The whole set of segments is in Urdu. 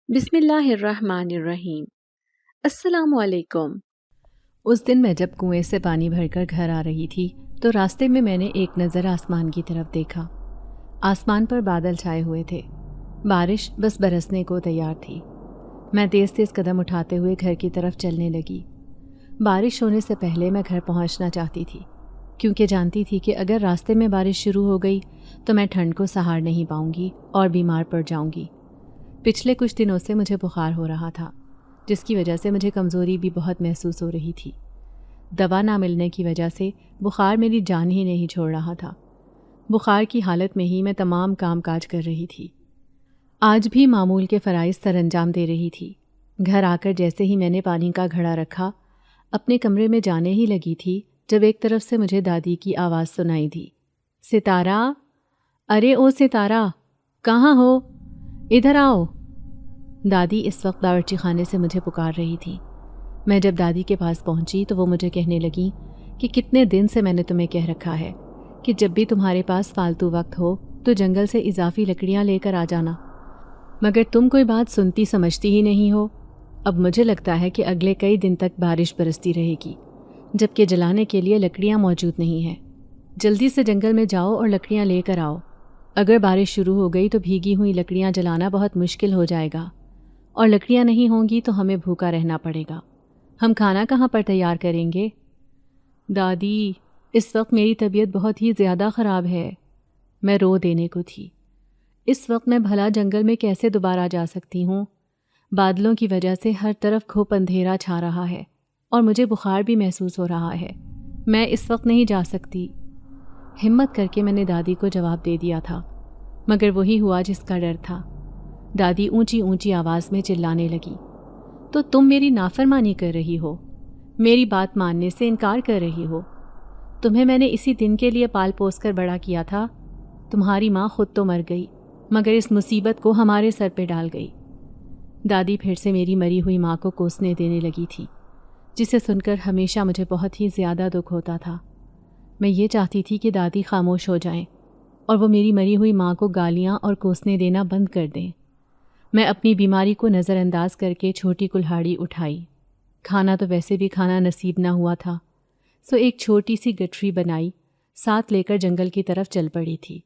بسم اللہ الرحمن الرحیم۔ السلام علیکم۔ اس دن میں جب کنویں سے پانی بھر کر گھر آ رہی تھی تو راستے میں نے ایک نظر آسمان کی طرف دیکھا۔ آسمان پر بادل چھائے ہوئے تھے، بارش بس برسنے کو تیار تھی۔ میں تیز تیز قدم اٹھاتے ہوئے گھر کی طرف چلنے لگی۔ بارش ہونے سے پہلے میں گھر پہنچنا چاہتی تھی، کیونکہ جانتی تھی کہ اگر راستے میں بارش شروع ہو گئی تو میں ٹھنڈ کو سہار نہیں پاؤں گی اور بیمار پڑ جاؤں گی۔ پچھلے کچھ دنوں سے مجھے بخار ہو رہا تھا، جس کی وجہ سے مجھے کمزوری بھی بہت محسوس ہو رہی تھی۔ دوا نہ ملنے کی وجہ سے بخار میری جان ہی نہیں چھوڑ رہا تھا۔ بخار کی حالت میں ہی میں تمام کام کاج کر رہی تھی۔ آج بھی معمول کے فرائض سر انجام دے رہی تھی۔ گھر آ کر جیسے ہی میں نے پانی کا گھڑا رکھا، اپنے کمرے میں جانے ہی لگی تھی جب ایک طرف سے مجھے دادی کی آواز سنائی دی، ستارہ، ارے او ستارہ، کہاں ہو؟ ادھر آؤ۔ دادی اس وقت باورچی خانے سے مجھے پکار رہی تھی۔ میں جب دادی کے پاس پہنچی تو وہ مجھے کہنے لگی کہ کتنے دن سے میں نے تمہیں کہہ رکھا ہے کہ جب بھی تمہارے پاس فالتو وقت ہو تو جنگل سے اضافی لکڑیاں لے کر آ جانا، مگر تم کوئی بات سنتی سمجھتی ہی نہیں ہو۔ اب مجھے لگتا ہے کہ اگلے کئی دن تک بارش برستی رہے گی، جبکہ جلانے کے لیے لکڑیاں موجود نہیں ہیں۔ جلدی سے جنگل میں جاؤ اور لکڑیاں لے کر آؤ۔ اگر بارش شروع ہو گئی تو بھیگی ہوئی لکڑیاں جلانا بہت مشکل ہو جائے گا، اور لکڑیاں نہیں ہوں گی تو ہمیں بھوکا رہنا پڑے گا۔ ہم کھانا کہاں پر تیار کریں گے؟ دادی، اس وقت میری طبیعت بہت ہی زیادہ خراب ہے۔ میں رو دینے کو تھی۔ اس وقت میں بھلا جنگل میں کیسے دوبارہ جا سکتی ہوں؟ بادلوں کی وجہ سے ہر طرف گھوپ اندھیرا چھا رہا ہے اور مجھے بخار بھی محسوس ہو رہا ہے۔ میں اس وقت نہیں جا سکتی۔ ہمت کر کے میں نے دادی کو جواب دے دیا تھا، مگر وہی ہوا جس کا ڈر تھا۔ دادی اونچی اونچی آواز میں چلانے لگی، تو تم میری نافرمانی کر رہی ہو، میری بات ماننے سے انکار کر رہی ہو۔ تمہیں میں نے اسی دن کے لیے پال پوس کر بڑا کیا تھا۔ تمہاری ماں خود تو مر گئی، مگر اس مصیبت کو ہمارے سر پہ ڈال گئی۔ دادی پھر سے میری مری ہوئی ماں کو کوسنے دینے لگی تھی، جسے سن کر ہمیشہ مجھے بہت ہی زیادہ دکھ ہوتا تھا۔ میں یہ چاہتی تھی کہ دادی خاموش ہو جائیں اور وہ میری مری ہوئی ماں کو گالیاں اور کوسنے دینا بند کر دیں۔ میں اپنی بیماری کو نظر انداز کر کے چھوٹی کلہاڑی اٹھائی۔ کھانا تو ویسے بھی کھانا نصیب نہ ہوا تھا، سو ایک چھوٹی سی گٹھری بنائی، ساتھ لے کر جنگل کی طرف چل پڑی تھی۔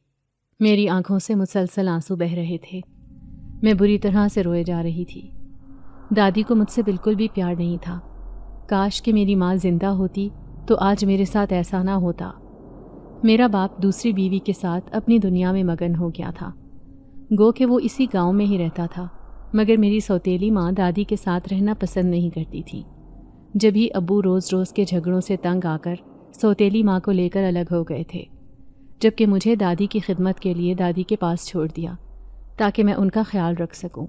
میری آنکھوں سے مسلسل آنسو بہہ رہے تھے۔ میں بری طرح سے روئے جا رہی تھی۔ دادی کو مجھ سے بالکل بھی پیار نہیں تھا۔ کاش کہ میری ماں زندہ ہوتی تو آج میرے ساتھ ایسا نہ ہوتا۔ میرا باپ دوسری بیوی کے ساتھ اپنی دنیا میں مگن ہو گیا تھا، گو کہ وہ اسی گاؤں میں ہی رہتا تھا، مگر میری سوتیلی ماں دادی کے ساتھ رہنا پسند نہیں کرتی تھی۔ جب ہی ابو روز روز کے جھگڑوں سے تنگ آ کر سوتیلی ماں کو لے کر الگ ہو گئے تھے، جبکہ مجھے دادی کی خدمت کے لیے دادی کے پاس چھوڑ دیا تاکہ میں ان کا خیال رکھ سکوں۔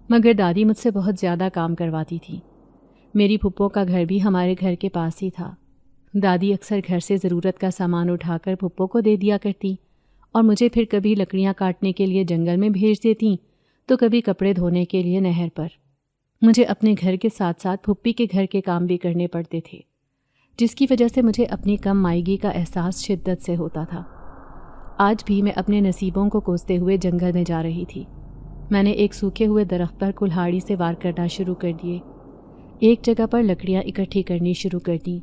مگر دادی مجھ سے بہت زیادہ کام کرواتی تھی۔ میری پھپھو کا گھر بھی ہمارے گھر کے پاس ہی تھا۔ دادی اکثر گھر سے ضرورت کا سامان اٹھا کر پھپھو کو دے دیا کرتی، اور مجھے پھر کبھی لکڑیاں کاٹنے کے لیے جنگل میں بھیج دیتیں تو کبھی کپڑے دھونے کے لیے نہر پر۔ مجھے اپنے گھر کے ساتھ ساتھ پھپھی کے گھر کے کام بھی کرنے پڑتے تھے، جس کی وجہ سے مجھے اپنی کم مائیگی کا احساس شدت سے ہوتا تھا۔ آج بھی میں اپنے نصیبوں کو کوستے ہوئے جنگل میں جا رہی تھی۔ میں نے ایک سوکھے ہوئے درخت پر کلہاڑی سے وار کرنا شروع کر دیے۔ ایک جگہ پر لکڑیاں اکٹھی کرنی شروع کر دیں۔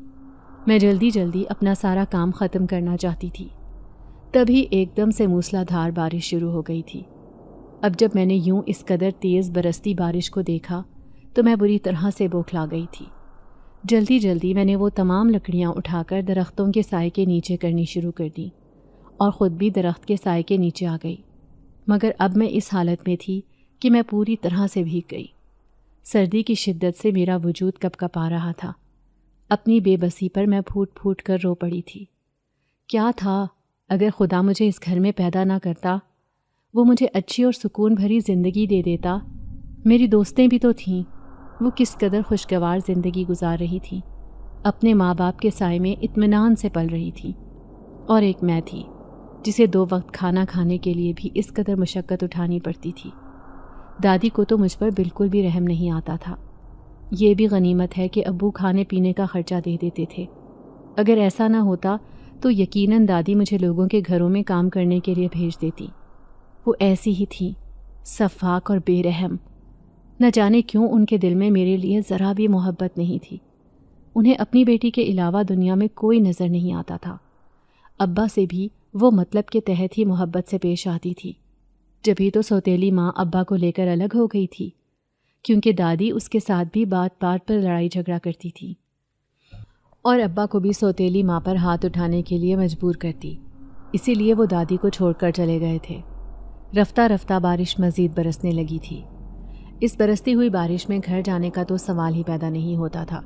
میں جلدی جلدی اپنا سارا کام ختم کرنا چاہتی تھی۔ تبھی ایک دم سے موسلا دھار بارش شروع ہو گئی تھی۔ اب جب میں نے یوں اس قدر تیز برستی بارش کو دیکھا تو میں بری طرح سے بوکھلا گئی تھی۔ جلدی جلدی میں نے وہ تمام لکڑیاں اٹھا کر درختوں کے سائے کے نیچے کرنی شروع کر دیں اور خود بھی درخت کے سائے کے نیچے آ گئی، مگر اب میں اس حالت میں تھی کہ میں پوری طرح سے بھیگ گئی۔ سردی کی شدت سے میرا وجود کپ کپا رہا تھا۔ اپنی بے بسی پر میں پھوٹ پھوٹ کر رو پڑی تھی۔ کیا تھا اگر خدا مجھے اس گھر میں پیدا نہ کرتا؟ وہ مجھے اچھی اور سکون بھری زندگی دے دیتا۔ میری دوستیں بھی تو تھیں، وہ کس قدر خوشگوار زندگی گزار رہی تھیں، اپنے ماں باپ کے سائے میں اطمینان سے پل رہی تھی، اور ایک میں تھی جسے 2 وقت کھانا کھانے کے لیے بھی اس قدر مشقت اٹھانی پڑتی تھی۔ دادی کو تو مجھ پر بالکل بھی رحم نہیں آتا تھا۔ یہ بھی غنیمت ہے کہ ابو کھانے پینے کا خرچہ دے دیتے تھے۔ اگر ایسا نہ ہوتا تو یقیناً دادی مجھے لوگوں کے گھروں میں کام کرنے کے لیے بھیج دیتی۔ وہ ایسی ہی تھی، سفاک اور بے رحم۔ نہ جانے کیوں ان کے دل میں میرے لیے ذرا بھی محبت نہیں تھی۔ انہیں اپنی بیٹی کے علاوہ دنیا میں کوئی نظر نہیں آتا تھا۔ ابا سے بھی وہ مطلب کے تحت ہی محبت سے پیش آتی تھی، جبھی تو سوتیلی ماں ابا کو لے کر الگ ہو گئی تھی، کیونکہ دادی اس کے ساتھ بھی بات بات پر لڑائی جھگڑا کرتی تھی اور ابا کو بھی سوتیلی ماں پر ہاتھ اٹھانے کے لیے مجبور کرتی، اسی لیے وہ دادی کو چھوڑ کر چلے گئے تھے۔ رفتہ رفتہ بارش مزید برسنے لگی تھی۔ اس برستی ہوئی بارش میں گھر جانے کا تو سوال ہی پیدا نہیں ہوتا تھا۔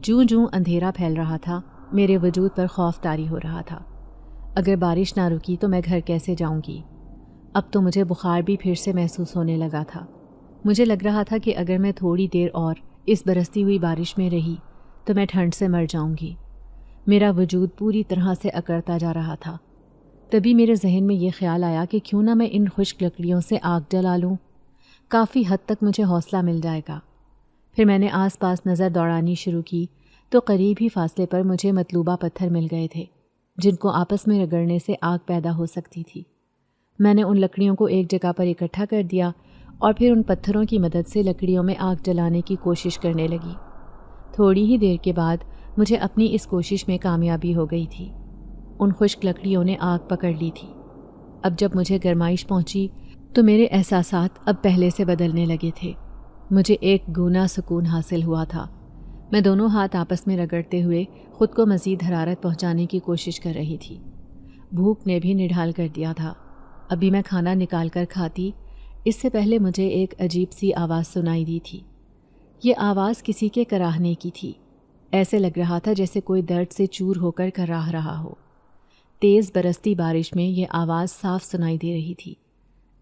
جوں جوں اندھیرا پھیل رہا تھا، میرے وجود پر خوف طاری ہو رہا تھا۔ اگر بارش نہ رکی تو میں گھر کیسے جاؤں گی؟ اب تو مجھے بخار بھی پھر سے محسوس ہونے لگا تھا۔ مجھے لگ رہا تھا کہ اگر میں تھوڑی دیر اور اس برستی ہوئی بارش میں رہی تو میں ٹھنڈ سے مر جاؤں گی۔ میرا وجود پوری طرح سے اکڑتا جا رہا تھا۔ تبھی میرے ذہن میں یہ خیال آیا کہ کیوں نہ میں ان خشک لکڑیوں سے آگ جلا لوں، کافی حد تک مجھے حوصلہ مل جائے گا۔ پھر میں نے آس پاس نظر دوڑانی شروع کی تو قریب ہی فاصلے پر مجھے مطلوبہ پتھر مل گئے تھے، جن کو آپس میں رگڑنے سے آگ پیدا ہو سکتی تھی۔ میں نے ان لکڑیوں کو ایک جگہ پر اکٹھا کر دیا اور پھر ان پتھروں کی مدد سے لکڑیوں میں آگ جلانے کی کوشش کرنے لگی۔ تھوڑی ہی دیر کے بعد مجھے اپنی اس کوشش میں کامیابی ہو گئی تھی۔ ان خشک لکڑیوں نے آگ پکڑ لی تھی۔ اب جب مجھے گرمائش پہنچی تو میرے احساسات اب پہلے سے بدلنے لگے تھے۔ مجھے ایک گونا سکون حاصل ہوا تھا۔ میں دونوں ہاتھ آپس میں رگڑتے ہوئے خود کو مزید حرارت پہنچانے کی کوشش کر رہی تھی۔ بھوک نے بھی نڈھال کر دیا تھا۔ ابھی میں کھانا نکال کر کھاتی، اس سے پہلے مجھے ایک عجیب سی آواز سنائی دی تھی۔ یہ آواز کسی کے کراہنے کی تھی۔ ایسے لگ رہا تھا جیسے کوئی درد سے چور ہو کر کراہ رہا ہو۔ تیز برستی بارش میں یہ آواز صاف سنائی دے رہی تھی۔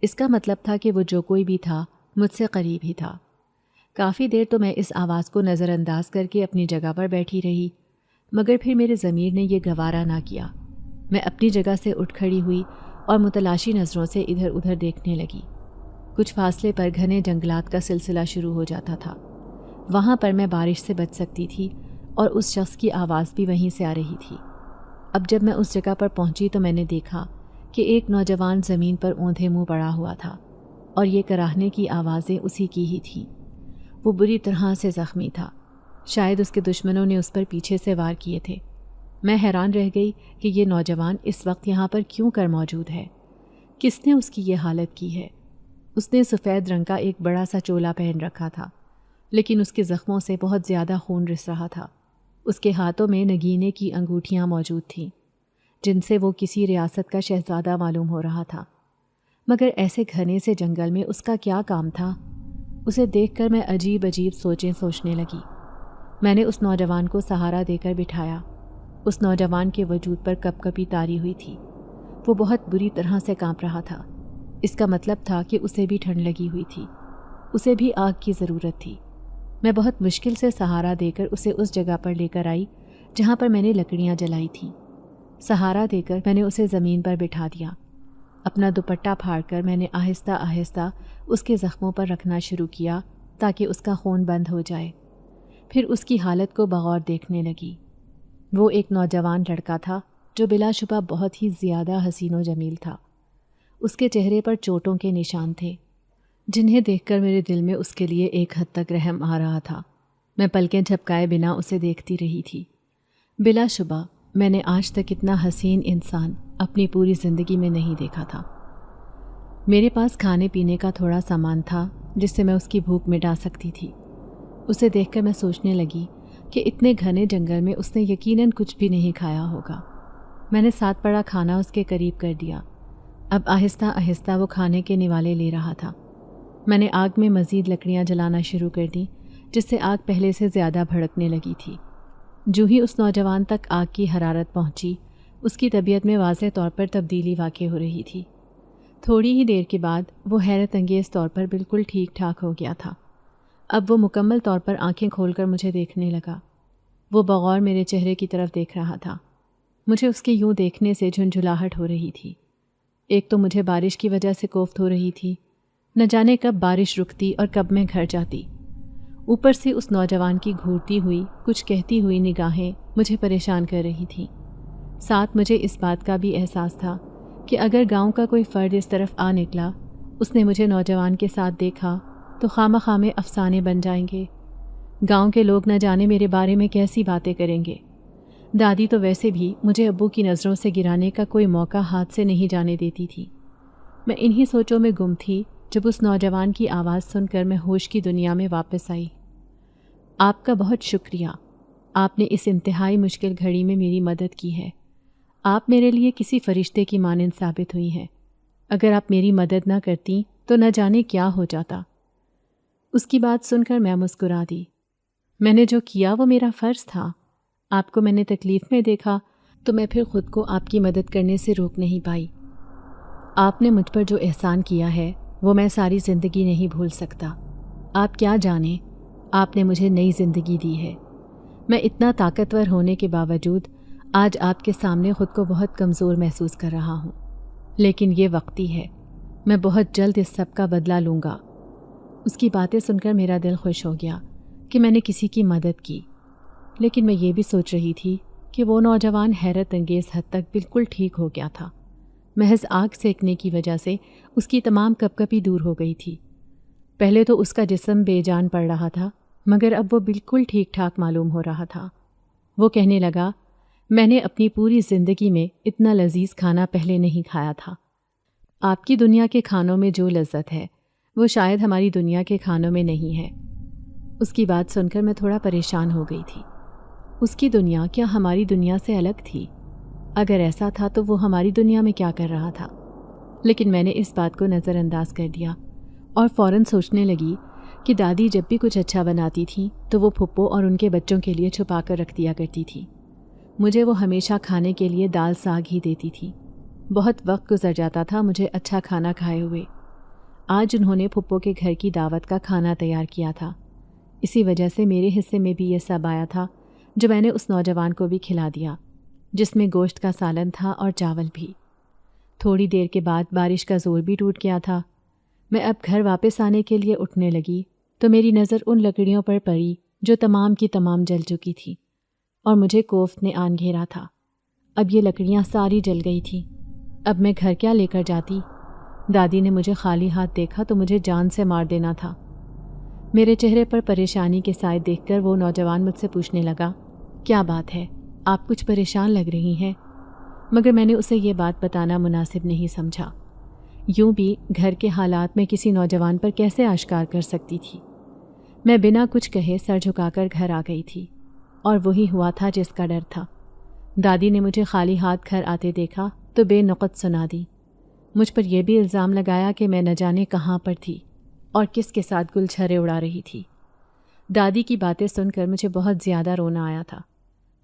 اس کا مطلب تھا کہ وہ جو کوئی بھی تھا مجھ سے قریب ہی تھا۔ کافی دیر تو میں اس آواز کو نظر انداز کر کے اپنی جگہ پر بیٹھی رہی، مگر پھر میرے ضمیر نے یہ گوارا نہ کیا۔ میں اپنی جگہ سے اٹھ کھڑی ہوئی اور متلاشی نظروں سے ادھر ادھر دیکھنے لگی۔ کچھ فاصلے پر گھنے جنگلات کا سلسلہ شروع ہو جاتا تھا۔ وہاں پر میں بارش سے بچ سکتی تھی اور اس شخص کی آواز بھی وہیں سے آ رہی تھی۔ اب جب میں اس جگہ پر پہنچی تو میں نے دیکھا کہ ایک نوجوان زمین پر اوندھے منہ پڑا ہوا تھا اور یہ کراہنے کی آوازیں اسی کی ہی تھیں۔ وہ بری طرح سے زخمی تھا۔ شاید اس کے دشمنوں نے اس پر پیچھے سے وار کیے تھے۔ میں حیران رہ گئی کہ یہ نوجوان اس وقت یہاں پر کیوں کر موجود ہے؟ کس نے اس کی یہ حالت کی ہے؟ اس نے سفید رنگ کا ایک بڑا سا چولا پہن رکھا تھا، لیکن اس کے زخموں سے بہت زیادہ خون رس رہا تھا۔ اس کے ہاتھوں میں نگینے کی انگوٹھیاں موجود تھیں، جن سے وہ کسی ریاست کا شہزادہ معلوم ہو رہا تھا۔ مگر ایسے گھنے سے جنگل میں اس کا کیا کام تھا؟ اسے دیکھ کر میں عجیب عجیب سوچیں سوچنے لگی۔ میں نے اس نوجوان کو سہارا دے کر بٹھایا۔ اس نوجوان کے وجود پر کپ کپی طاری ہوئی تھی۔ وہ بہت بری طرح سے کانپ رہا تھا۔ اس کا مطلب تھا کہ اسے بھی ٹھنڈ لگی ہوئی تھی، اسے بھی آگ کی ضرورت تھی۔ میں بہت مشکل سے سہارا دے کر اسے اس جگہ پر لے کر آئی جہاں پر میں نے لکڑیاں جلائی تھیں۔ سہارا دے کر میں نے اسے زمین پر بٹھا دیا۔ اپنا دوپٹہ پھاڑ کر میں نے آہستہ آہستہ اس کے زخموں پر رکھنا شروع کیا تاکہ اس کا خون بند ہو جائے۔ پھر اس کی حالت کو بغور دیکھنے لگی۔ وہ ایک نوجوان لڑکا تھا جو بلا شبہ بہت ہی زیادہ حسین و جمیل تھا۔ اس کے چہرے پر چوٹوں کے نشان تھے، جنہیں دیکھ کر میرے دل میں اس کے لیے ایک حد تک رحم آ رہا تھا۔ میں پلکیں جھپکائے بنا اسے دیکھتی رہی تھی۔ بلا شبہ میں نے آج تک اتنا حسین انسان اپنی پوری زندگی میں نہیں دیکھا تھا۔ میرے پاس کھانے پینے کا تھوڑا سامان تھا جس سے میں اس کی بھوک مٹا سکتی تھی۔ اسے دیکھ کر میں سوچنے لگی کہ اتنے گھنے جنگل میں اس نے یقیناً کچھ بھی نہیں کھایا ہوگا۔ میں نے ساتھ پڑا کھانا اس کے قریب کر دیا۔ اب آہستہ آہستہ وہ کھانے کے نوالے لے رہا تھا۔ میں نے آگ میں مزید لکڑیاں جلانا شروع کر دیں، جس سے آگ پہلے سے زیادہ بھڑکنے لگی تھی۔ جو ہی اس نوجوان تک آگ کی حرارت پہنچی، اس کی طبیعت میں واضح طور پر تبدیلی واقع ہو رہی تھی۔ تھوڑی ہی دیر کے بعد وہ حیرت انگیز طور پر بالکل ٹھیک ٹھاک ہو گیا تھا۔ اب وہ مکمل طور پر آنکھیں کھول کر مجھے دیکھنے لگا۔ وہ بغور میرے چہرے کی طرف دیکھ رہا تھا۔ مجھے اس کے یوں دیکھنے سے جھنجھلاہٹ ہو رہی تھی۔ ایک تو مجھے بارش کی وجہ سے کوفت ہو رہی تھی، نہ جانے کب بارش رکتی اور کب میں گھر جاتی۔ اوپر سے اس نوجوان کی گھورتی ہوئی کچھ کہتی ہوئی نگاہیں مجھے پریشان کر رہی تھیں۔ ساتھ مجھے اس بات کا بھی احساس تھا کہ اگر گاؤں کا کوئی فرد اس طرف آ نکلا، اس نے مجھے نوجوان کے ساتھ دیکھا تو خواہ میں افسانے بن جائیں گے۔ گاؤں کے لوگ نہ جانے میرے بارے میں کیسی باتیں کریں گے۔ دادی تو ویسے بھی مجھے ابو کی نظروں سے گرانے کا کوئی موقع ہاتھ سے نہیں جانے دیتی تھی۔ میں انہی سوچوں میں گم تھی جب اس نوجوان کی آواز سن کر میں ہوش کی دنیا میں واپس آئی۔ آپ کا بہت شکریہ، آپ نے اس انتہائی مشکل گھڑی میں میری مدد کی ہے۔ آپ میرے لیے کسی فرشتے کی مانند ثابت ہوئی ہیں۔ اگر آپ میری مدد نہ کرتیں تو نہ جانے کیا ہو جاتا۔ اس کی بات سن کر میں مسکرا دی۔ میں نے جو کیا وہ میرا فرض تھا۔ آپ کو میں نے تکلیف میں دیکھا تو میں پھر خود کو آپ کی مدد کرنے سے روک نہیں پائی۔ آپ نے مجھ پر جو احسان کیا ہے وہ میں ساری زندگی نہیں بھول سکتا۔ آپ کیا جانیں، آپ نے مجھے نئی زندگی دی ہے۔ میں اتنا طاقتور ہونے کے باوجود آج آپ کے سامنے خود کو بہت کمزور محسوس کر رہا ہوں، لیکن یہ وقتی ہے۔ میں بہت جلد اس سب کا بدلہ لوں گا۔ اس کی باتیں سن کر میرا دل خوش ہو گیا کہ میں نے کسی کی مدد کی، لیکن میں یہ بھی سوچ رہی تھی کہ وہ نوجوان حیرت انگیز حد تک بالکل ٹھیک ہو گیا تھا۔ محض آگ سینکنے کی وجہ سے اس کی تمام کپکپی دور ہو گئی تھی۔ پہلے تو اس کا جسم بے جان پڑ رہا تھا، مگر اب وہ بالکل ٹھیک ٹھاک معلوم ہو رہا تھا۔ وہ کہنے لگا، میں نے اپنی پوری زندگی میں اتنا لذیذ کھانا پہلے نہیں کھایا تھا۔ آپ کی دنیا کے کھانوں میں جو لذت ہے وہ شاید ہماری دنیا کے کھانوں میں نہیں ہے۔ اس کی بات سن کر میں تھوڑا پریشان ہو گئی تھی۔ اس کی دنیا کیا ہماری دنیا سے الگ تھی؟ اگر ایسا تھا تو وہ ہماری دنیا میں کیا کر رہا تھا؟ لیکن میں نے اس بات کو نظر انداز کر دیا اور فوراً سوچنے لگی کہ دادی جب بھی کچھ اچھا بناتی تھیں تو وہ پھپھو اور ان کے بچوں کے لیے چھپا کر رکھ دیا کرتی تھی۔ مجھے وہ ہمیشہ کھانے کے لیے دال ساگ ہی دیتی تھی۔ بہت وقت گزر جاتا تھا مجھے اچھا کھانا کھائے ہوئے۔ آج انہوں نے پھپھو کے گھر کی دعوت کا کھانا تیار کیا تھا۔ اسی وجہ سے میرے حصے میں بھی یہ سب آیا تھا جو میں نے اس نوجوان کو بھی کھلا دیا، جس میں گوشت کا سالن تھا اور چاول بھی۔ تھوڑی دیر کے بعد بارش کا زور بھی ٹوٹ گیا تھا۔ میں اب گھر واپس آنے کے لیے اٹھنے لگی تو میری نظر ان لکڑیوں پر پڑی جو تمام کی تمام جل چکی تھی اور مجھے کوفت نے آن گھیرا تھا۔ اب یہ لکڑیاں ساری جل گئی تھیں۔ اب میں گھر کیا لے کر جاتی؟ دادی نے مجھے خالی ہاتھ دیکھا تو مجھے جان سے مار دینا تھا۔ میرے چہرے پر پریشانی کے سائے دیکھ کر وہ نوجوان مجھ سے پوچھنے لگا، کیا بات ہے؟ آپ کچھ پریشان لگ رہی ہیں؟ مگر میں نے اسے یہ بات بتانا مناسب نہیں سمجھا۔ یوں بھی گھر کے حالات میں کسی نوجوان پر کیسے آشکار کر سکتی تھی؟ میں بنا کچھ کہے سر جھکا کر گھر آ گئی تھی، اور وہی ہوا تھا جس کا ڈر تھا۔ دادی نے مجھے خالی ہاتھ گھر آتے دیکھا تو بے نقط سنا دی۔ مجھ پر یہ بھی الزام لگایا کہ میں نہ جانے کہاں پر تھی اور کس کے ساتھ گل چھرے اڑا رہی تھی۔ دادی کی باتیں سن کر مجھے بہت زیادہ رونا آیا تھا۔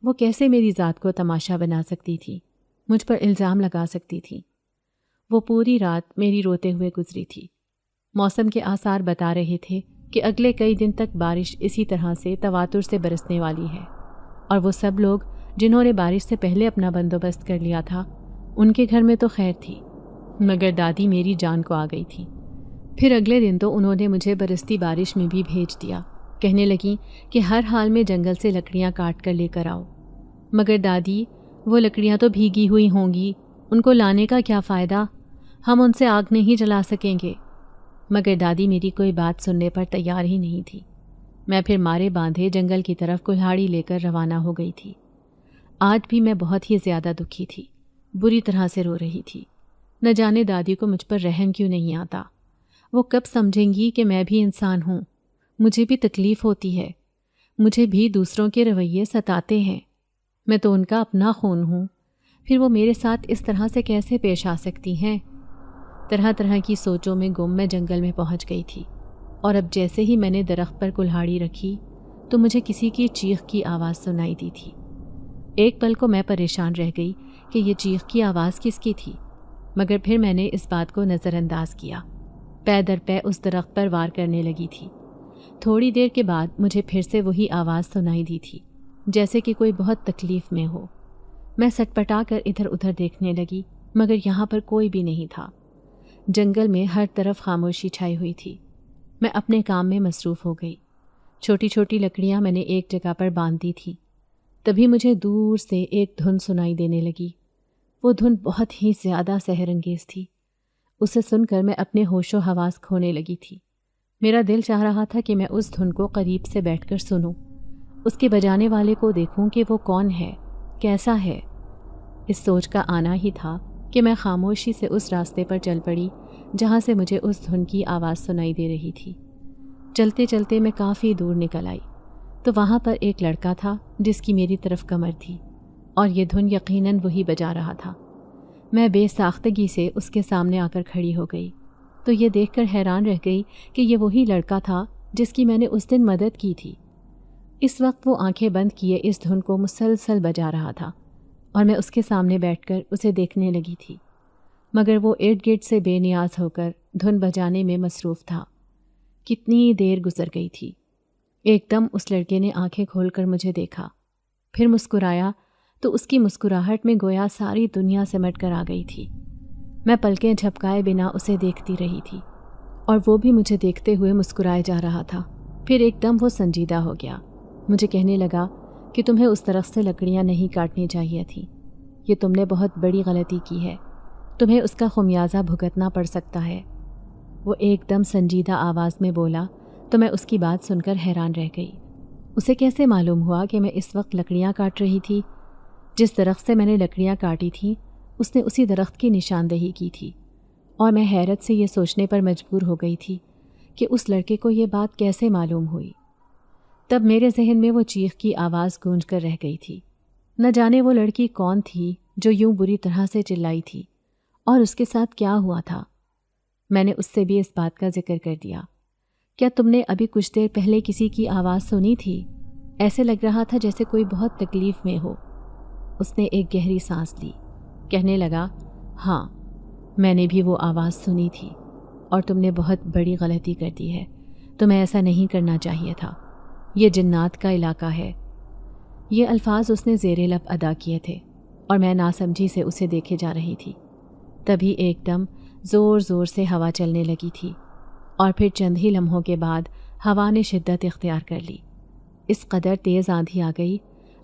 وہ کیسے میری ذات کو تماشا بنا سکتی تھی، مجھ پر الزام لگا سکتی تھی؟ وہ پوری رات میری روتے ہوئے گزری تھی۔ موسم کے آثار بتا رہے تھے کہ اگلے کئی دن تک بارش اسی طرح سے تواتر سے برسنے والی ہے، اور وہ سب لوگ جنہوں نے بارش سے پہلے اپنا بندوبست کر لیا تھا ان کے گھر میں تو خیر تھی، مگر دادی میری جان کو آ گئی تھی۔ پھر اگلے دن تو انہوں نے مجھے برستی بارش میں بھی بھیج دیا۔ کہنے لگیں کہ ہر حال میں جنگل سے لکڑیاں کاٹ کر لے کر آؤ۔ مگر دادی، وہ لکڑیاں تو بھیگی ہوئی ہوں گی، ان کو لانے کا کیا فائدہ؟ ہم ان سے آگ نہیں جلا سکیں گے۔ مگر دادی میری کوئی بات سننے پر تیار ہی نہیں تھی۔ میں پھر مارے باندھے جنگل کی طرف کلہاڑی لے کر روانہ ہو گئی تھی۔ آج بھی میں بہت ہی زیادہ دکھی تھی، بری طرح سے رو رہی تھی۔ نہ جانے دادی کو مجھ پر رحم کیوں نہیں آتا؟ وہ کب سمجھیں گی کہ میں بھی انسان ہوں، مجھے بھی تکلیف ہوتی ہے، مجھے بھی دوسروں کے رویے ستاتے ہیں۔ میں تو ان کا اپنا خون ہوں، پھر وہ میرے ساتھ اس طرح سے کیسے پیش آ سکتی ہیں؟ طرح طرح کی سوچوں میں گم میں جنگل میں پہنچ گئی تھی، اور اب جیسے ہی میں نے درخت پر کلہاڑی رکھی تو مجھے کسی کی چیخ کی آواز سنائی دی تھی۔ ایک پل کو میں پریشان رہ گئی کہ یہ چیخ کی آواز کس کی تھی، مگر پھر میں نے اس بات کو نظر انداز کیا۔ پے در پے اس درخت پر وار کرنے لگی تھی۔ تھوڑی دیر کے بعد مجھے پھر سے وہی آواز سنائی دی تھی، جیسے کہ کوئی بہت تکلیف میں ہو۔ میں سٹپٹا کر ادھر ادھر دیکھنے لگی، مگر یہاں پر کوئی بھی نہیں تھا۔ جنگل میں ہر طرف خاموشی چھائی ہوئی تھی۔ میں اپنے کام میں مصروف ہو گئی۔ چھوٹی چھوٹی لکڑیاں میں نے ایک جگہ پر باندھ دی تھیں۔ تبھی مجھے دور سے ایک دھن سنائی دینے لگی۔ وہ دھن بہت ہی زیادہ سحر انگیز تھی۔ اسے سن کر میں اپنے ہوش و حواس کھونے لگی تھی۔ میرا دل چاہ رہا تھا کہ میں اس دھن کو قریب سے بیٹھ کر سنوں، اس کے بجانے والے کو دیکھوں کہ وہ کون ہے، کیسا ہے۔ اس سوچ کا آنا ہی تھا کہ میں خاموشی سے اس راستے پر چل پڑی جہاں سے مجھے اس دھن کی آواز سنائی دے رہی تھی۔ چلتے چلتے میں کافی دور نکل آئی تو وہاں پر ایک لڑکا تھا جس کی میری طرف کمر تھی، اور یہ دھن یقیناً وہی بجا رہا تھا۔ میں بے ساختگی سے اس کے سامنے آ کر کھڑی ہو گئی تو یہ دیکھ کر حیران رہ گئی کہ یہ وہی لڑکا تھا جس کی میں نے اس دن مدد کی تھی۔ اس وقت وہ آنکھیں بند کیے اس دھن کو مسلسل بجا رہا تھا اور میں اس کے سامنے بیٹھ کر اسے دیکھنے لگی تھی، مگر وہ ارد گرد سے بے نیاز ہو کر دھن بجانے میں مصروف تھا۔ کتنی دیر گزر گئی تھی، ایک دم اس لڑکے نے آنکھیں کھول کر مجھے دیکھا، پھر مسکرایا تو اس کی مسکراہٹ میں گویا ساری دنیا سمٹ کر آ گئی تھی۔ میں پلکیں جھپکائے بنا اسے دیکھتی رہی تھی اور وہ بھی مجھے دیکھتے ہوئے مسکرائے جا رہا تھا۔ پھر ایک دم وہ سنجیدہ ہو گیا، مجھے کہنے لگا کہ تمہیں اس درخت سے لکڑیاں نہیں کاٹنی چاہیے تھیں، یہ تم نے بہت بڑی غلطی کی ہے، تمہیں اس کا خمیازہ بھگتنا پڑ سکتا ہے۔ وہ ایک دم سنجیدہ آواز میں بولا تو میں اس کی بات سن کر حیران رہ گئی۔ اسے کیسے معلوم ہوا کہ میں اس وقت لکڑیاں کاٹ رہی تھی؟ جس درخت سے میں نے لکڑیاں کاٹی تھیں اس نے اسی درخت کی نشاندہی کی تھی، اور میں حیرت سے یہ سوچنے پر مجبور ہو گئی تھی کہ اس لڑکے کو یہ بات کیسے معلوم ہوئی۔ تب میرے ذہن میں وہ چیخ کی آواز گونج کر رہ گئی تھی۔ نہ جانے وہ لڑکی کون تھی جو یوں بری طرح سے چلائی تھی، اور اس کے ساتھ کیا ہوا تھا۔ میں نے اس سے بھی اس بات کا ذکر کر دیا۔ کیا تم نے ابھی کچھ دیر پہلے کسی کی آواز سنی تھی؟ ایسے لگ رہا تھا جیسے کوئی بہت تکلیف میں ہو۔ اس نے ایک گہری سانس لی، کہنے لگا، ہاں میں نے بھی وہ آواز سنی تھی، اور تم نے بہت بڑی غلطی کر دی ہے، تمہیں ایسا نہیں کرنا چاہیے تھا، یہ جنات کا علاقہ ہے۔ یہ الفاظ اس نے زیر لب ادا کیے تھے اور میں ناسمجھی سے اسے دیکھے جا رہی تھی۔ تبھی ایک دم زور زور سے ہوا چلنے لگی تھی، اور پھر چند ہی لمحوں کے بعد ہوا نے شدت اختیار کر لی۔ اس قدر تیز آندھی آ گئی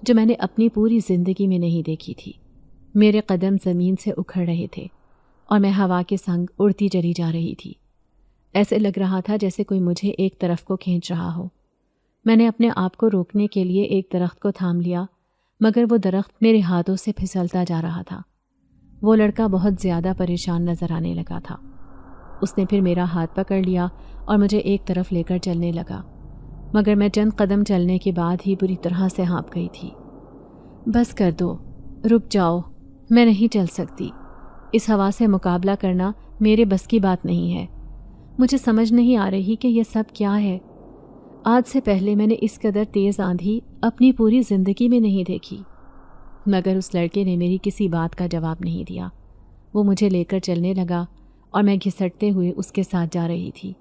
جو میں نے اپنی پوری زندگی میں نہیں دیکھی تھی۔ میرے قدم زمین سے اکھڑ رہے تھے اور میں ہوا کے سنگ اڑتی چلی جا رہی تھی۔ ایسے لگ رہا تھا جیسے کوئی مجھے ایک طرف کو کھینچ رہا ہو۔ میں نے اپنے آپ کو روکنے کے لیے ایک درخت کو تھام لیا، مگر وہ درخت میرے ہاتھوں سے پھسلتا جا رہا تھا۔ وہ لڑکا بہت زیادہ پریشان نظر آنے لگا تھا۔ اس نے پھر میرا ہاتھ پکڑ لیا اور مجھے ایک طرف لے کر چلنے لگا، مگر میں چند قدم چلنے کے بعد ہی بری طرح سے ہانپ گئی تھی۔ بس کر دو، رک جاؤ، میں نہیں چل سکتی، اس ہوا سے مقابلہ کرنا میرے بس کی بات نہیں ہے۔ مجھے سمجھ نہیں آ رہی کہ یہ سب کیا ہے۔ آج سے پہلے میں نے اس قدر تیز آندھی اپنی پوری زندگی میں نہیں دیکھی۔ مگر اس لڑکے نے میری کسی بات کا جواب نہیں دیا۔ وہ مجھے لے کر چلنے لگا اور میں گھسٹتے ہوئے اس کے ساتھ جا رہی تھی۔